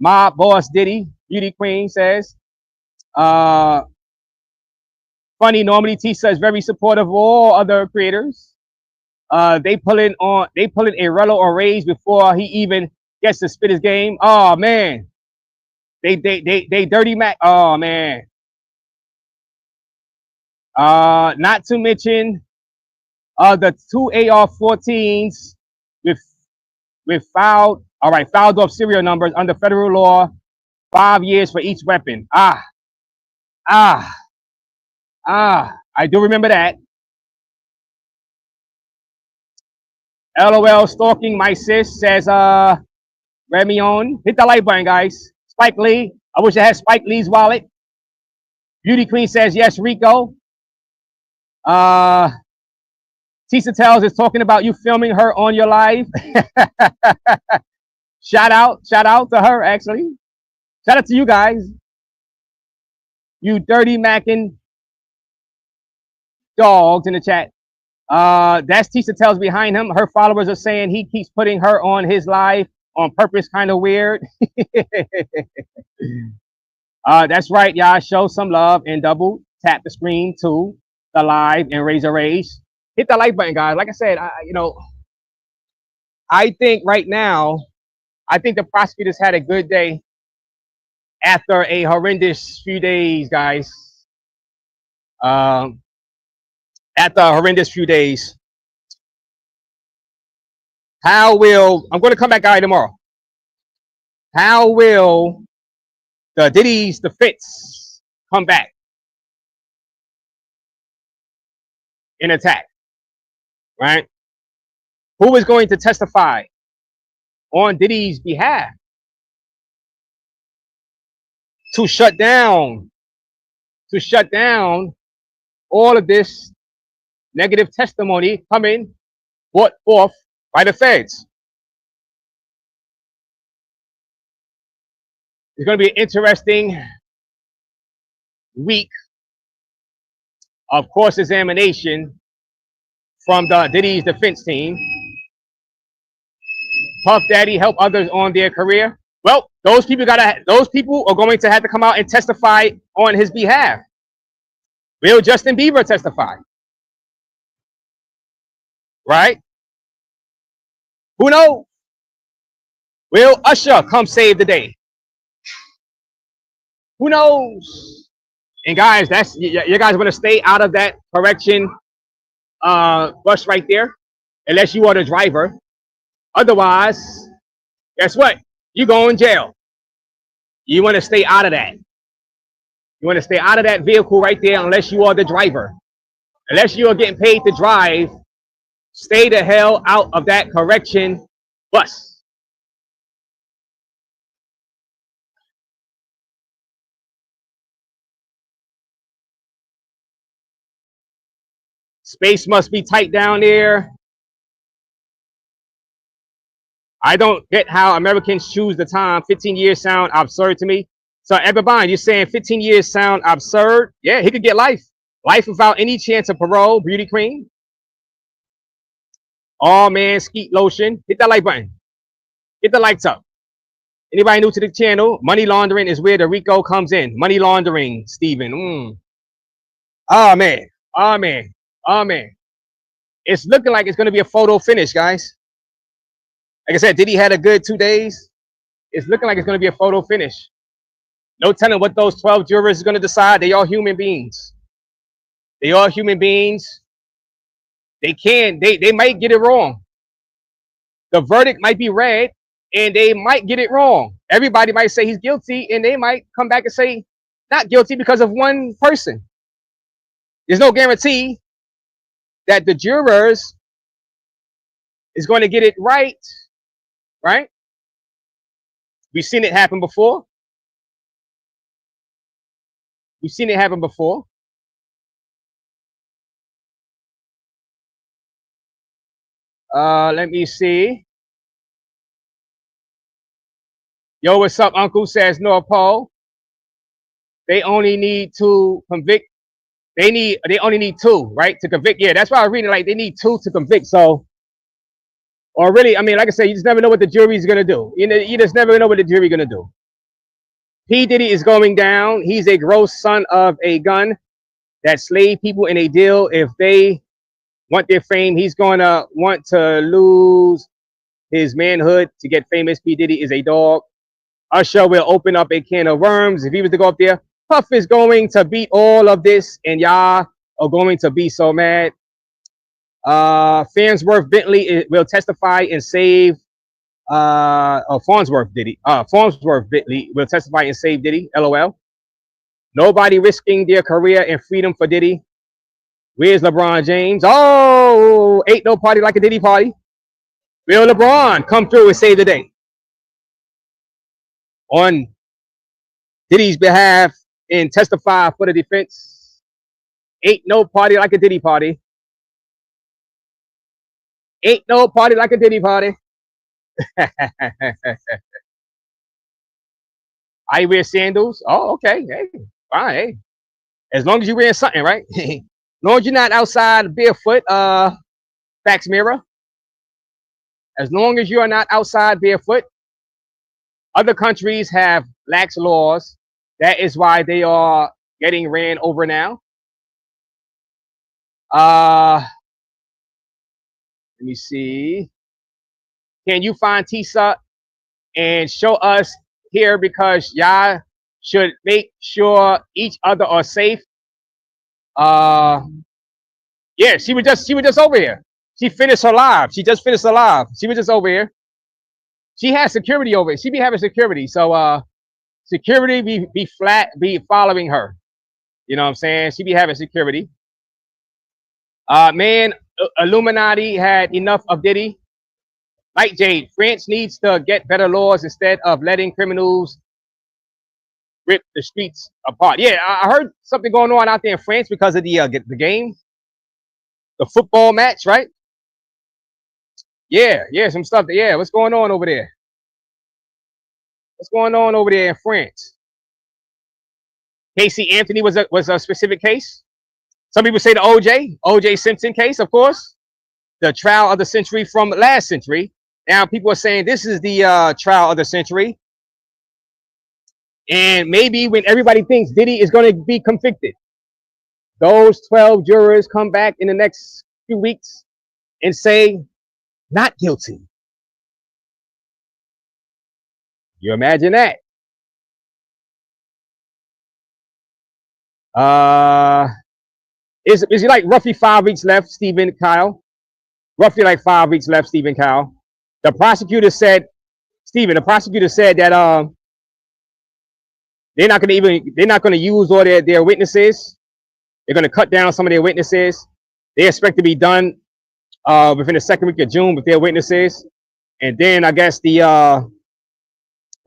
My boss, Diddy, beauty queen, says. Funny, normally Tisa is very supportive of all other creators. They pull in a Rello or Raze before he even gets to spit his game. Oh man, they dirty Mac. Oh man. Not to mention the 2 AR-14s with fouled off serial numbers under federal law, 5 years for each weapon. I do remember that. LOL stalking my sis, says Remion. Hit the like button, guys. Spike Lee. I wish I had Spike Lee's wallet. Beauty Queen says yes, Rico. Tisa Tells is talking about you filming her on your live. Shout out to her, actually. Shout out to you guys. You dirty macking dogs in the chat. That's Tisa Tells behind him. Her followers are saying he keeps putting her on his live on purpose, kind of weird. That's right, y'all. Show some love and double tap the screen to the live and raise a raise. hit that like button, guys. Like I said, I think right now, I think the prosecutors had a good day after a horrendous few days, guys. After a horrendous few days, I'm going to come back out tomorrow. How will the Diddy's defense come back in attack? Right? Who is going to testify on Diddy's behalf to shut down all of this negative testimony coming brought forth by the feds? It's going to be an interesting week of course examination from the Diddy's defense team. Puff Daddy help others on their career. Well, those people are going to have to come out and testify on his behalf. Will Justin Bieber testify? Right? Who knows? Will Usher come save the day? Who knows? And guys, you guys want to stay out of that correction bus right there, unless you are the driver. Otherwise, guess what? You go in jail. You want to stay out of that. You want to stay out of that vehicle right there, unless you are the driver. Unless you are getting paid to drive, stay the hell out of that correction bus. Space must be tight down there. I don't get how Americans choose the time. 15 years sound absurd to me. So everybody, you're saying 15 years sound absurd? Yeah, he could get life. Life without any chance of parole. Beauty queen. All man skeet lotion. Hit that like button. Hit the likes up. Anybody new to the channel? Money laundering is where the Rico comes in. Money laundering, Steven. Oh man. Oh man. Oh man. It's looking like it's going to be a photo finish, guys. Like I said, Diddy had a good 2 days. It's looking like it's going to be a photo finish. No telling what those 12 jurors are going to decide. They are human beings. They are human beings. They might get it wrong. The verdict might be read and they might get it wrong. Everybody might say he's guilty and they might come back and say not guilty because of one person. There's no guarantee that the jurors is going to get it right. Right? We've seen it happen before. We've seen it happen before. Let me see. Yo, what's up, Uncle? Says North Pole. They only need to convict. They only need 2, right? To convict. Yeah, that's why I was reading like they need 2 to convict. So, or really, I mean, like I said, you just never know what the jury is gonna do. You just never know what the jury is gonna do. P. Diddy is going down. He's a gross son of a gun that slaved people in a deal. If they want their fame, he's gonna want to lose his manhood to get famous. P. Diddy is a dog. Usher will open up a can of worms if he was to go up there. Puff is going to beat all of this, and y'all are going to be so mad. Farnsworth Bentley will testify and save. Farnsworth Bentley will testify and save Diddy. LOL. Nobody risking their career and freedom for Diddy. Where's LeBron James? Oh, ain't no party like a Diddy party. Will LeBron come through and save the day on Diddy's behalf and testify for the defense? Ain't no party like a Diddy party. Ain't no party like a Diddy party. I wear sandals. Oh, okay. Hey, fine. Hey. As long as you're wearing something, right? As long as you're not outside barefoot, fax mirror. As long as you are not outside barefoot. Other countries have lax laws. That is why they are getting ran over now. Let me see. Can you find Tisa and show us here because y'all should make sure each other are safe. Yeah, she was just over here. She finished her live. She just finished her live. She was just over here. She has security over it. She be having security. So security be following her. You know what I'm saying? She be having security. Man, Illuminati had enough of Diddy. Like Jade, France needs to get better laws instead of letting criminals rip the streets apart. Yeah, I heard something going on out there in France because of the game, the football match, right? Yeah, some stuff. Yeah, what's going on over there? What's going on over there in France? Casey Anthony was a specific case. Some people say the OJ Simpson case, of course, the trial of the century from last century. Now people are saying this is the trial of the century. And maybe when everybody thinks Diddy is going to be convicted, those 12 jurors come back in the next few weeks and say, not guilty. You imagine that? Is it like roughly 5 weeks left, Stephen Kyle? Roughly like 5 weeks left, Stephen Kyle. The prosecutor said that they're not going to use all their witnesses. They're going to cut down some of their witnesses. They expect to be done within the second week of June with their witnesses, and then I guess the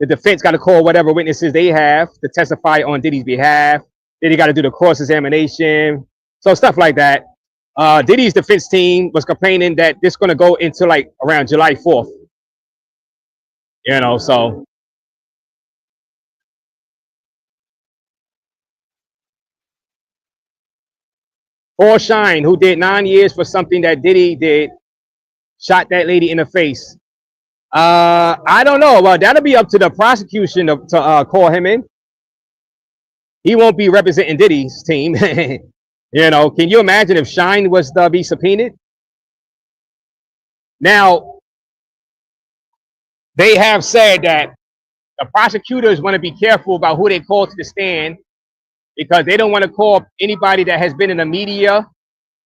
defense got to call whatever witnesses they have to testify on Diddy's behalf. Then they got to do the cross-examination, so stuff like that. Diddy's defense team was complaining that this is going to go into like around July 4th. You know, so. Paul Shine, who did 9 years for something that Diddy did, shot that lady in the face. I don't know. Well, that'll be up to the prosecution to call him in. He won't be representing Diddy's team. You know, can you imagine if Shine was to be subpoenaed? Now, they have said that the prosecutors want to be careful about who they call to the stand because they don't want to call anybody that has been in the media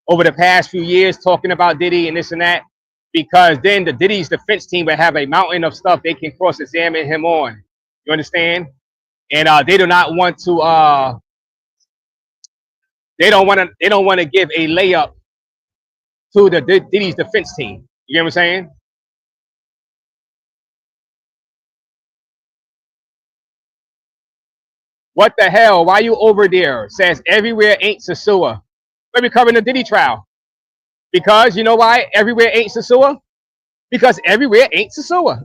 over the past few years talking about Diddy and this and that, because then the Diddy's defense team will have a mountain of stuff they can cross-examine him on. You understand? And they do not want to. They don't want to give a layup to the Diddy's defense team. You get what I'm saying? What the hell? Why you over there? Says everywhere ain't Sasua. Let me cover the Diddy trial. Because you know why everywhere ain't Sasua? Because everywhere ain't Sasua.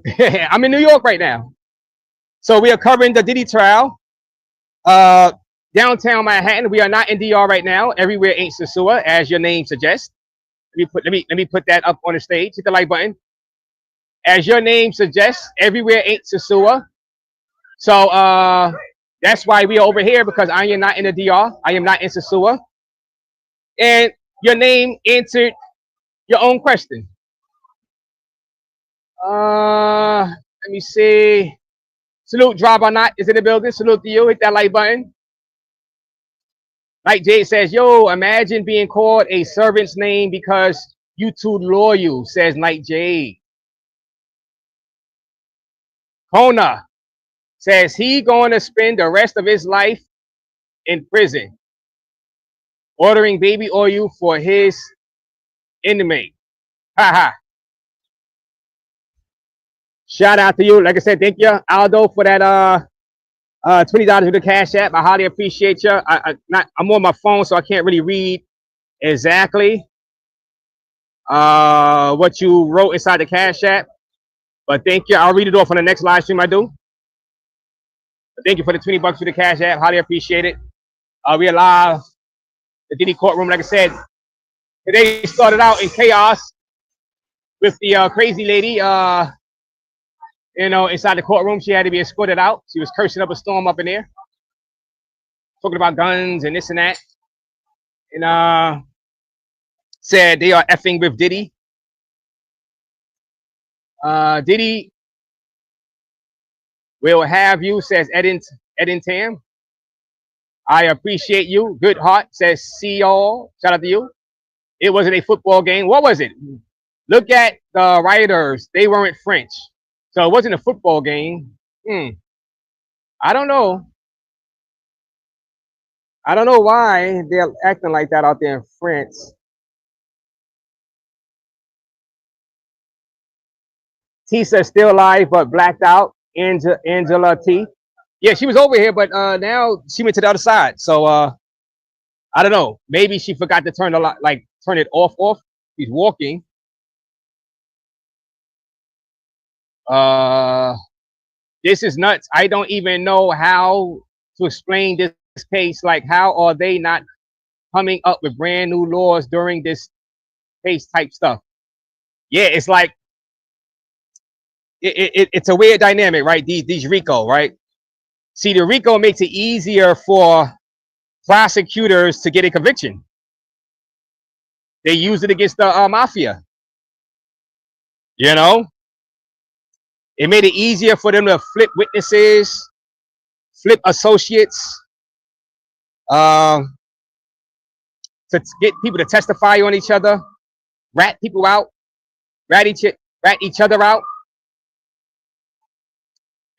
I'm in New York right now. So we are covering the Diddy trial. Downtown Manhattan. We are not in DR right now. Everywhere ain't Sasua, as your name suggests. Let me put that up on the stage. Hit the like button. As your name suggests, everywhere ain't Sasua. So that's why we are over here, because I am not in the DR. I am not in Sasua. And your name answered your own question. Let me see. Salute, Drive or Not is in the building. Salute to you. Hit that like button. Like Jade says, yo, imagine being called a servant's name because you too loyal, says Night Jade. Kona says he going to spend the rest of his life in prison, ordering baby oil for his inmate. Ha. Shout out to you. Like I said, thank you, Aldo, for that $20 with the Cash App. I highly appreciate you. I'm on my phone, so I can't really read exactly what you wrote inside the Cash App. But thank you. I'll read it off on the next live stream I do. But thank you for the $20 for the Cash App. Highly appreciate it. We are live. The Diddy courtroom, like I said, today started out in chaos with the crazy lady. You know, inside the courtroom, she had to be escorted out. She was cursing up a storm up in there, talking about guns and this and that, and said they are effing with Diddy. Diddy will have you, says Eden Tam. I appreciate you. Good heart, says see y'all. Shout out to you. It wasn't a football game. What was it? Look at the writers. They weren't French. So it wasn't a football game. I don't know. I don't know why they're acting like that out there in France. Tisa still alive but blacked out. Angela T. Yeah, she was over here, but now she went to the other side. So I don't know. Maybe she forgot to turn turn it off. She's walking. This is nuts. I don't even know how to explain this case. Like, how are they not coming up with brand new laws during this case type stuff? Yeah, it's like it's a weird dynamic, right? These Rico, right? See, the Rico makes it easier for prosecutors to get a conviction. They use it against the mafia. You know, it made it easier for them to flip witnesses, flip associates, to get people to testify on each other, rat people out, rat each other out.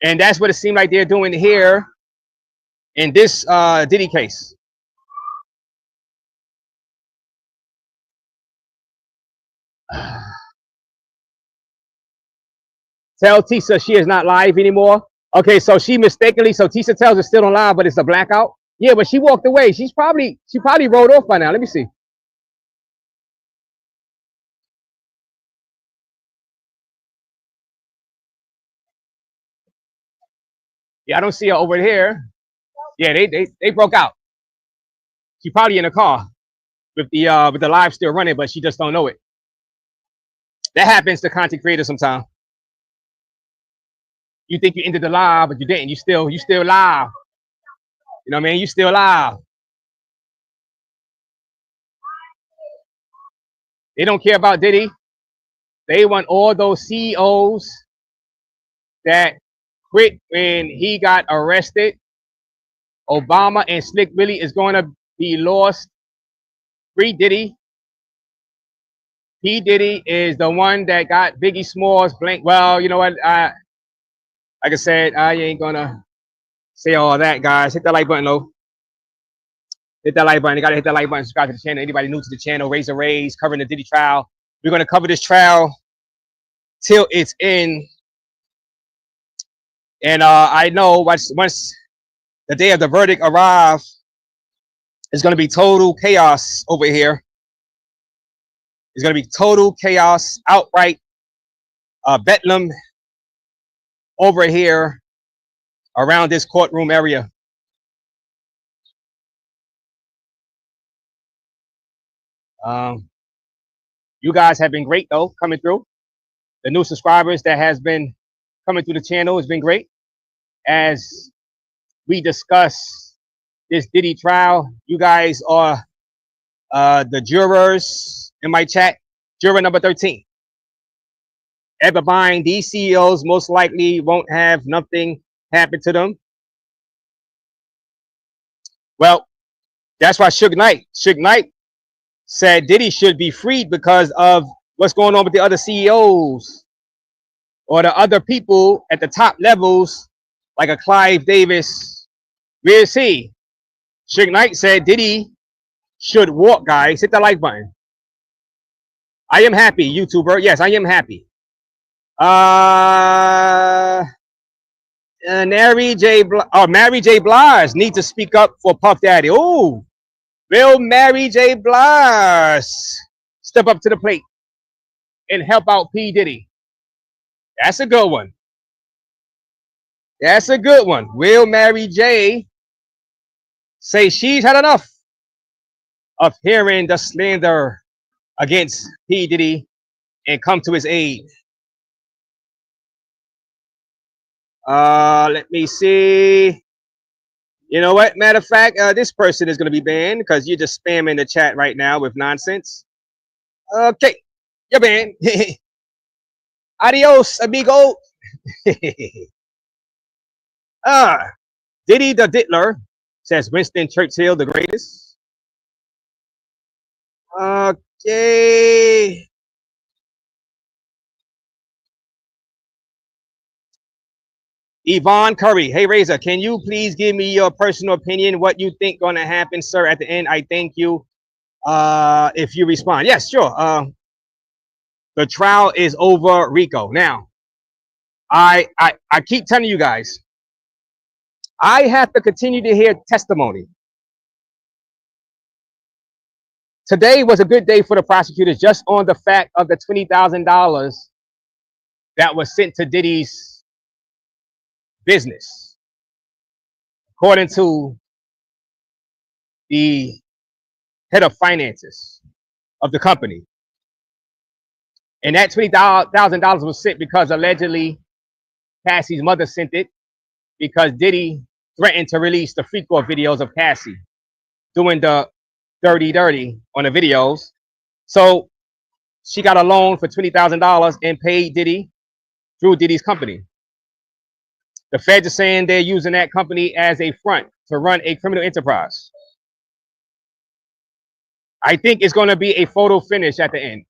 And that's what it seemed like they're doing here in this Diddy case. Tell Tisa she is not live anymore. Okay, so she mistakenly, so Tisa tells her still on live, but it's a blackout. Yeah, but she walked away. She probably rode off by now. Let me see. Yeah, I don't see her over here. Yeah, they broke out. She probably in a car with the live still running, but she just don't know it. That happens to content creators sometimes. You think you ended the live, but you didn't. You still live. You know what I mean? You still live. They don't care about Diddy. They want all those CEOs that quit when he got arrested. Obama and Slick Willie is going to be lost. Free Diddy. P. Diddy is the one that got Biggie Smalls blank. Well, you know what? Like I said, I ain't gonna say all that, guys. Hit that like button, though. Hit that like button. You gotta hit that like button. Subscribe to the channel. Anybody new to the channel, Raze, covering the Diddy trial. We're gonna cover this trial till it's in. And I know once the day of the verdict arrives, it's gonna be total chaos over here. It's gonna be total chaos, outright bedlam over here around this courtroom area. You guys have been great though, coming through. The new subscribers that has been coming through the channel has been great. As we discuss this Diddy trial, you guys are the jurors in my chat. Juror number 13. Ever buying, these CEOs most likely won't have nothing happen to them. Well, that's why Suge Knight said Diddy should be freed because of what's going on with the other CEOs or the other people at the top levels, like a Clive Davis. Where is he? Suge Knight said Diddy should walk, guys. Hit the like button. I am happy, YouTuber. Yes, I am happy. Mary J. Blige need to speak up for Puff Daddy. Oh, will Mary J. Blige step up to the plate and help out P. Diddy? That's a good one. That's a good one. Will Mary J. say she's had enough of hearing the slander against P. Diddy and come to his aid? Let me see. You know what? Matter of fact, this person is going to be banned because you're just spamming the chat right now with nonsense. Okay, you're banned. Adios, amigo. Diddy the Diddler, says Winston Churchill, the greatest. Okay. Yvonne Curry, hey Razor, can you please give me your personal opinion, what you think gonna happen, sir, at the end? I thank you. If you respond, yes, sure. The trial is over, Rico. Now, I keep telling you guys, I have to continue to hear testimony. Today was a good day for the prosecutors, just on the fact of the $20,000 that was sent to Diddy's business, according to the head of finances of the company. And that $20,000 was sent because allegedly Cassie's mother sent it because Diddy threatened to release the freak off videos of Cassie doing the dirty on the videos. So she got a loan for $20,000 and paid Diddy through Diddy's company. The feds are saying they're using that company as a front to run a criminal enterprise. I think it's going to be a photo finish at the end.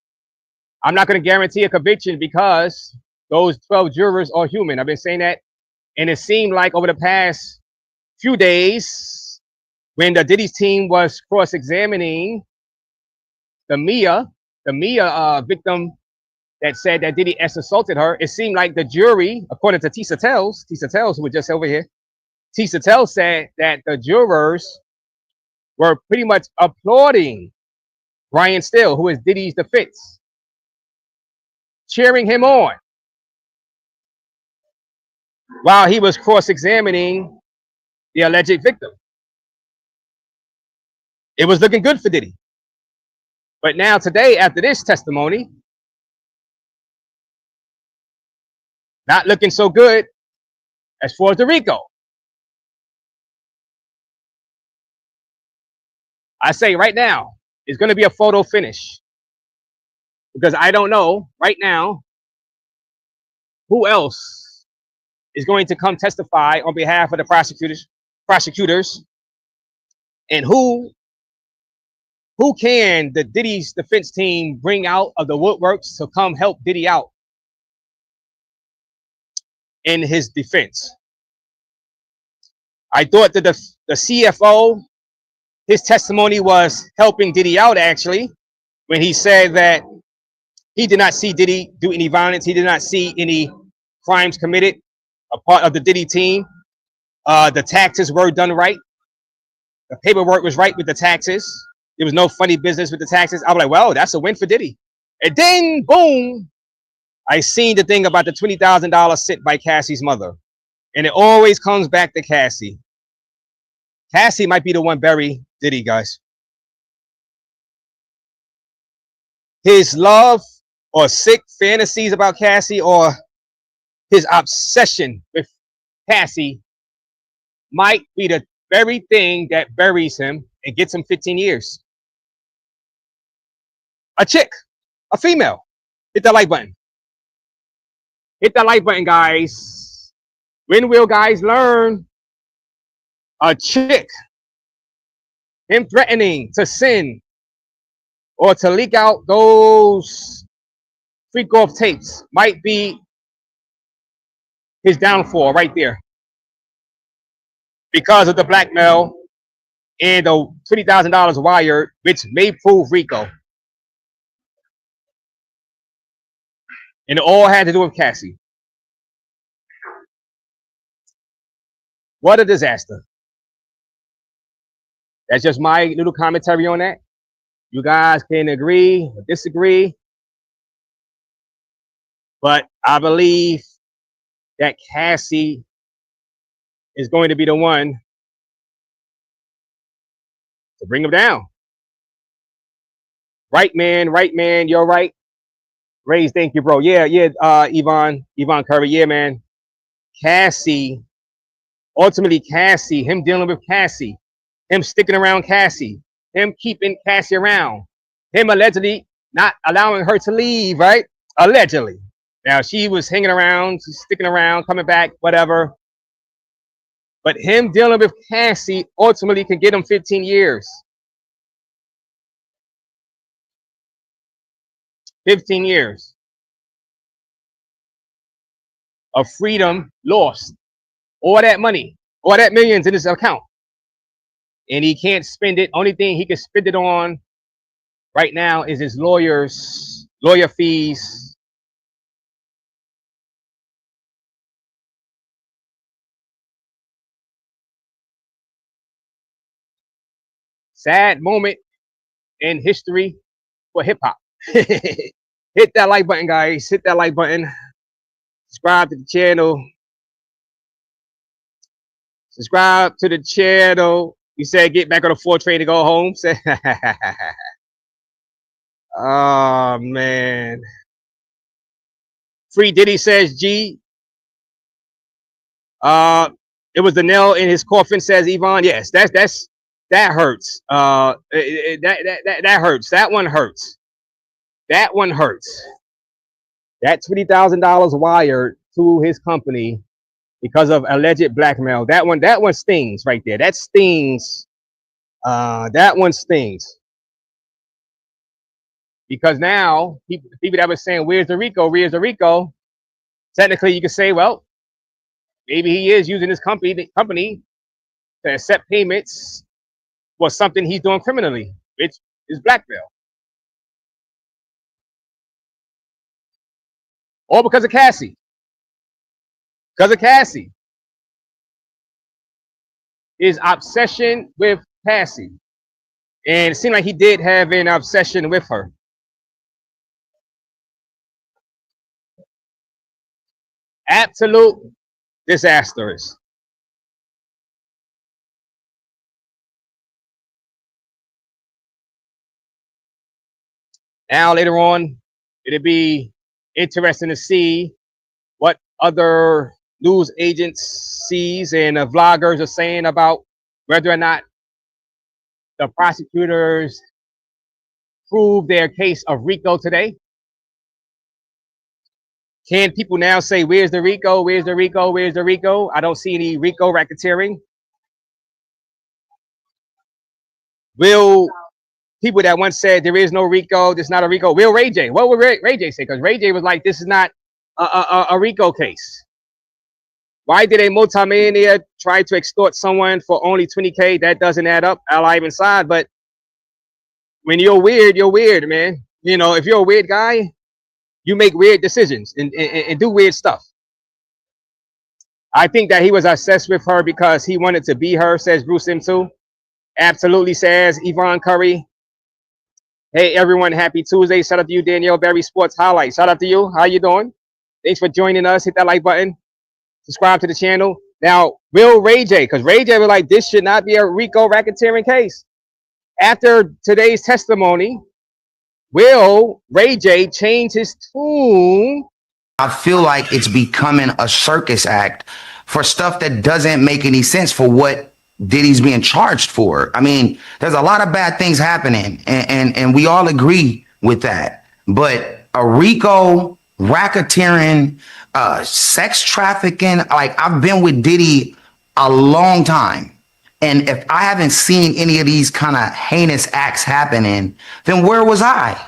I'm not going to guarantee a conviction because those 12 jurors are human. I've been saying that. And it seemed like over the past few days, when the Diddy's team was cross-examining the Mia victim that said that Diddy assaulted her, it seemed like the jury, according to Tisa Tells, who was just over here, Tisa Tells said that the jurors were pretty much applauding Brian Still, who is Diddy's defense, cheering him on while he was cross-examining the alleged victim. It was looking good for Diddy. But now today, after this testimony, not looking so good as far as the Rico. I say right now, it's going to be a photo finish because I don't know right now who else is going to come testify on behalf of the prosecutors, and who can the Diddy's defense team bring out of the woodworks to come help Diddy out in his defense. I thought that the CFO, his testimony was helping Diddy out actually, when he said that he did not see Diddy do any violence. He did not see any crimes committed, a part of the Diddy team. The taxes were done right. The paperwork was right with the taxes. There was no funny business with the taxes. I was like, well, that's a win for Diddy. And then, boom, I seen the thing about the $20,000 sent by Cassie's mother. And it always comes back to Cassie. Cassie might be the one bury Diddy, guys. His love or sick fantasies about Cassie, or his obsession with Cassie, might be the very thing that buries him and gets him 15 years. A chick, a female. Hit that like button. Hit that like button, guys. When will guys learn? A chick, him threatening to sin or to leak out those freak off tapes, might be his downfall right there, because of the blackmail and the $20,000 wired, which may prove Rico. And it all had to do with Cassie. What a disaster. That's just my little commentary on that. You guys can agree or disagree, but I believe that Cassie is going to be the one to bring him down. Right, man, you're right. Raze, thank you, bro. Yeah, Yvonne Curry, yeah, man. Cassie, ultimately Cassie, him dealing with Cassie, him sticking around Cassie, him keeping Cassie around, him allegedly not allowing her to leave, right? Allegedly. Now she was hanging around, she's sticking around, coming back, whatever. But him dealing with Cassie ultimately can get him 15 years. 15 years of freedom lost. All that money, all that millions in his account. And he can't spend it. Only thing he can spend it on right now is his lawyer fees. Sad moment in history for hip hop. Hit that like button, guys. Hit that like button. Subscribe to the channel. Subscribe to the channel. You said get back on the 4 train to go home. Oh man. Free Diddy says G. It was the nail in his coffin, says Yvonne. Yes, that hurts. That hurts. That one hurts. That one hurts. That $20,000 wired to his company because of alleged blackmail. That one stings right there. That stings. That one stings. Because now people that were saying, "Where's the Rico? Where's the Rico?" Technically, you could say, well, maybe he is using his company to accept payments for something he's doing criminally, which is blackmail. All because of Cassie. Because of Cassie. His obsession with Cassie. And it seemed like he did have an obsession with her. Absolute disasters. Now, later on, it'll be interesting to see what other news agencies and vloggers are saying about whether or not the prosecutors prove their case of Rico today. Can people now say, where's the Rico? Where's the Rico? Where's the Rico? I don't see any Rico racketeering. Will people that once said there is no Rico, this is not a Rico, will Ray J? What would Ray J say? Because Ray J was like, this is not a Rico case. Why did a multimillionaire try to extort someone for only 20K? That doesn't add up. Alive inside. But when you're weird, man. You know, if you're a weird guy, you make weird decisions and do weird stuff. I think that he was obsessed with her because he wanted to be her, says Bruce M2. Absolutely, says Yvonne Curry. Hey, everyone, happy Tuesday. Shout out to you, Danielle Berry Sports Highlights. Shout out to you. How you doing? Thanks for joining us. Hit that like button. Subscribe to the channel. Now, will Ray J, because Ray J was like, this should not be a Rico racketeering case. After today's testimony, will Ray J change his tune?
I feel like it's becoming a circus act for stuff that doesn't make any sense for what Diddy's being charged for. I mean, there's a lot of bad things happening, and we all agree with that. But a Rico racketeering, sex trafficking, like I've been with Diddy a long time. And if I haven't seen any of these kind of heinous acts happening, then where was I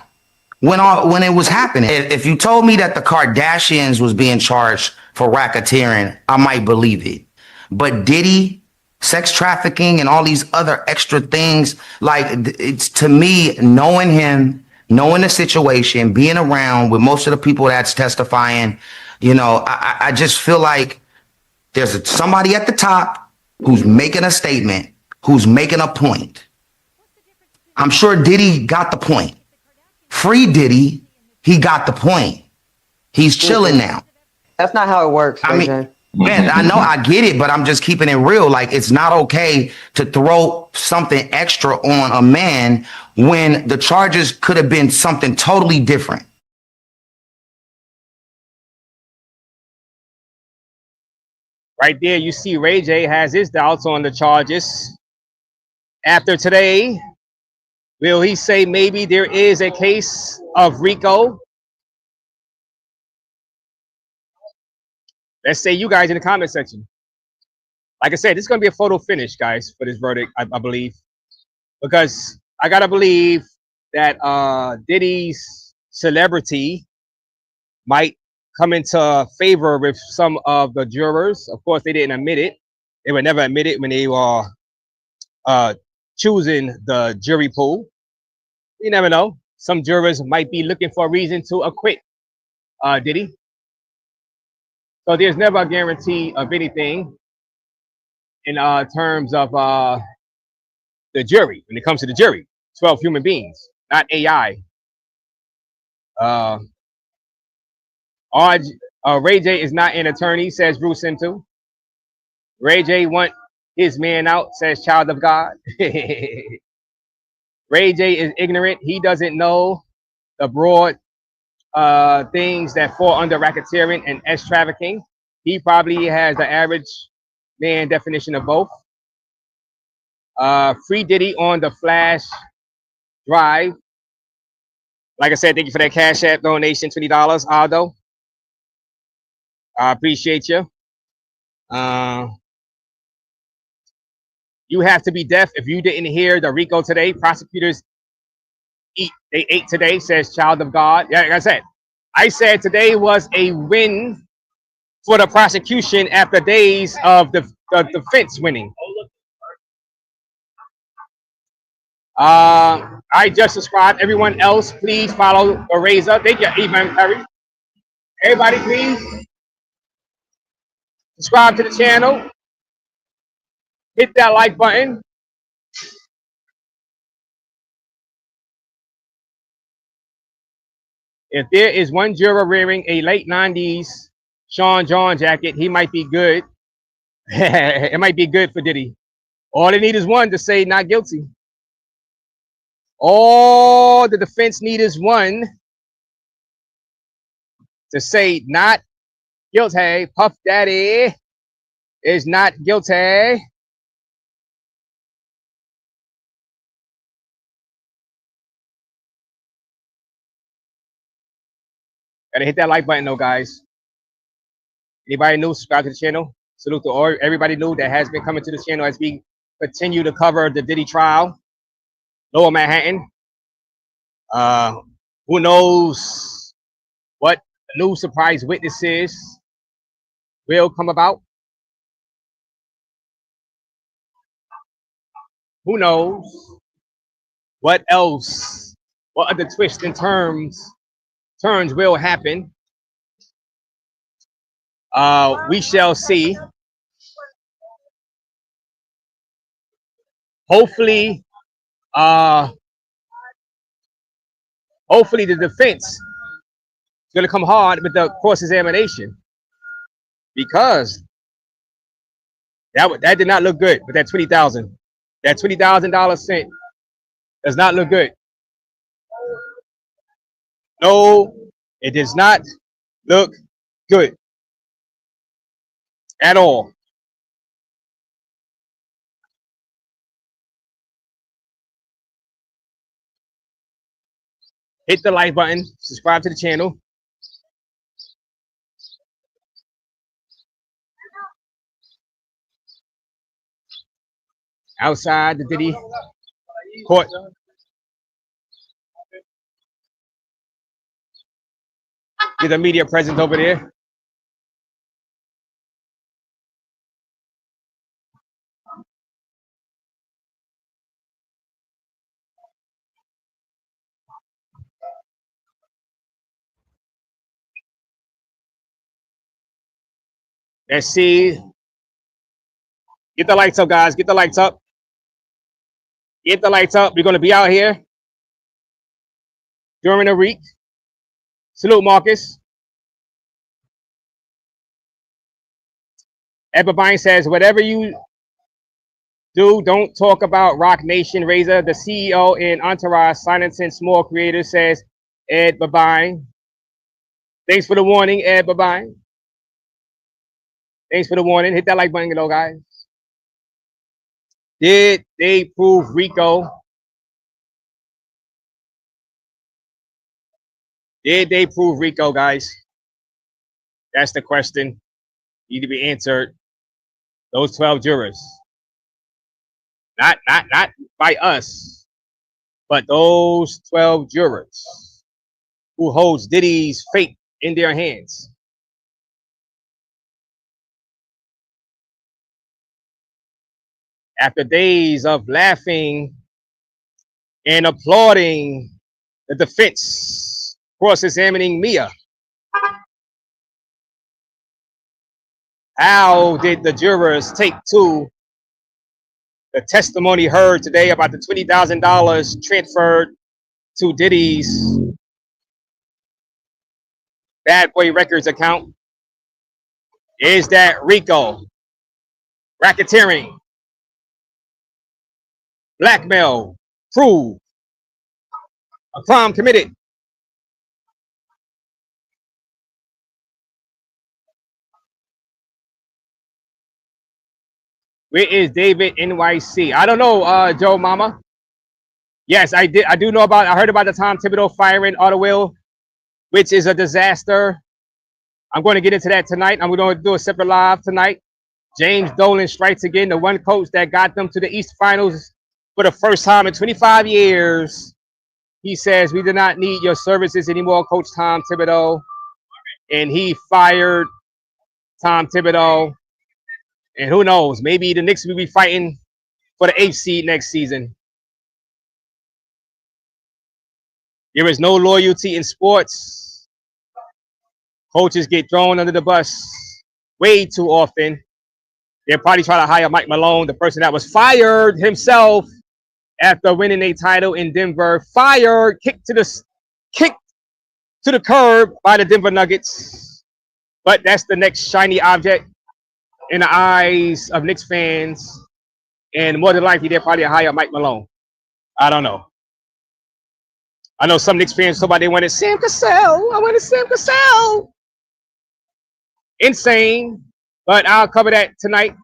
when it was happening? If you told me that the Kardashians was being charged for racketeering, I might believe it. But Diddy, sex trafficking, and all these other extra things, like, it's, to me, knowing him, knowing the situation, being around with most of the people that's testifying, you know, I just feel like there's somebody at the top who's making a statement, who's making a point. I'm sure Diddy got the point. Free Diddy, he got the point. He's chilling now.
That's not how it works.
I mean, man, I know, I get it, but I'm just keeping it real. Like, it's not okay to throw something extra on a man when the charges could have been something totally different.
Right there, you see Ray J has his doubts on the charges. After today, will he say maybe there is a case of Rico? Let's say you guys in the comment section. Like I said, this is going to be a photo finish, guys, for this verdict, I believe. Because I got to believe that Diddy's celebrity might come into favor with some of the jurors. Of course, they didn't admit it. They would never admit it when they were choosing the jury pool. You never know. Some jurors might be looking for a reason to acquit Diddy. So there's never a guarantee of anything in terms of the jury. When it comes to the jury, 12 human beings, not AI. Ray J is not an attorney, says Bruce Into. Ray J want his man out, says Child of God. Ray J is ignorant. He doesn't know the broad things that fall under racketeering and S trafficking. He probably has the average man definition of both. Free Diddy on the flash drive. Like I said, thank you for that Cash App donation, $20, Aldo. I appreciate you. You have to be deaf if you didn't hear the Rico today. Prosecutors they ate today, says Child of God. Yeah, like I said today was a win for the prosecution after days of the defense winning. I just subscribed. Everyone else, please follow the Raze Up. Thank you, Evan Perry. Everybody, please subscribe to the channel. Hit that like button. If there is one juror wearing a late 90s Sean John jacket, he might be good. It might be good for Diddy. All they need is one to say not guilty. All the defense need is one to say not guilty. Puff Daddy is not guilty. Gotta hit that like button though, guys. Anybody new, subscribe to the channel. Salute to all, everybody new that has been coming to the channel as we continue to cover the Diddy trial. Lower Manhattan. Who knows what new surprise witnesses will come about? Who knows what else? What other twists and turns will happen? We shall see. Hopefully, hopefully the defense is going to come hard with the cross-examination, because that did not look good with that $20,000. That $20,000 cent does not look good. No, it does not look good at all. Hit the like button, subscribe to the channel. Outside the Diddy court. Get the media presence over there. Let's see. Get the lights up, guys. Get the lights up. Get the lights up. We're going to be out here during the week. Salute, Marcus. Eberbein says, whatever you do, don't talk about Rock Nation. Razor, the CEO and Entourage, silencing small creators, says Ed Babine. Thanks for the warning, Ed Babine. Thanks for the warning. Hit that like button below, guys. Did they prove Rico? Did they prove Rico, guys? That's the question. need to be answered. Those 12 jurors, not by us, but those 12 jurors who holds Diddy's fate in their hands. After days of laughing and applauding the defense cross-examining Mia, how did the jurors take to the testimony heard today about the $20,000 transferred to Diddy's Bad Boy Records account? Is that Rico, racketeering, blackmail, prove a crime committed? Where is David NYC? I don't know, Joe Mama. Yes, I did. I do know about. I heard about the Tom Thibodeau firing Auto Will, which is a disaster. I'm going to get into that tonight. I'm going to do a separate live tonight. James Dolan strikes again. The one coach that got them to the East Finals for the first time in 25 years. He says, "We do not need your services anymore, Coach Tom Thibodeau." And he fired Tom Thibodeau. And who knows? Maybe the Knicks will be fighting for the 8th seed next season. There is no loyalty in sports. Coaches get thrown under the bus way too often. They'll probably try to hire Mike Malone, the person that was fired himself after winning a title in Denver. Fired, kicked to the curb by the Denver Nuggets. But that's the next shiny object in the eyes of Knicks fans. And more than likely, they'll probably hire Mike Malone. I don't know. I know some Knicks fans talk about they wanted Sam Cassell. I wanted Sam Cassell. Insane. But I'll cover that tonight.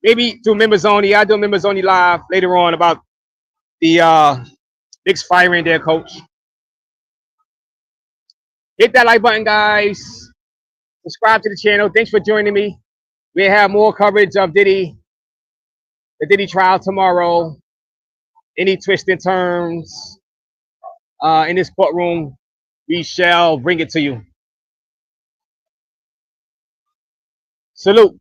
Maybe through Members Only. I'll do a Members Only live later on about the Knicks firing their coach. Hit that like button, guys. Subscribe to the channel. Thanks for joining me. We have more coverage of Diddy, the Diddy trial tomorrow. Any twists and turns in this courtroom, we shall bring it to you. Salute.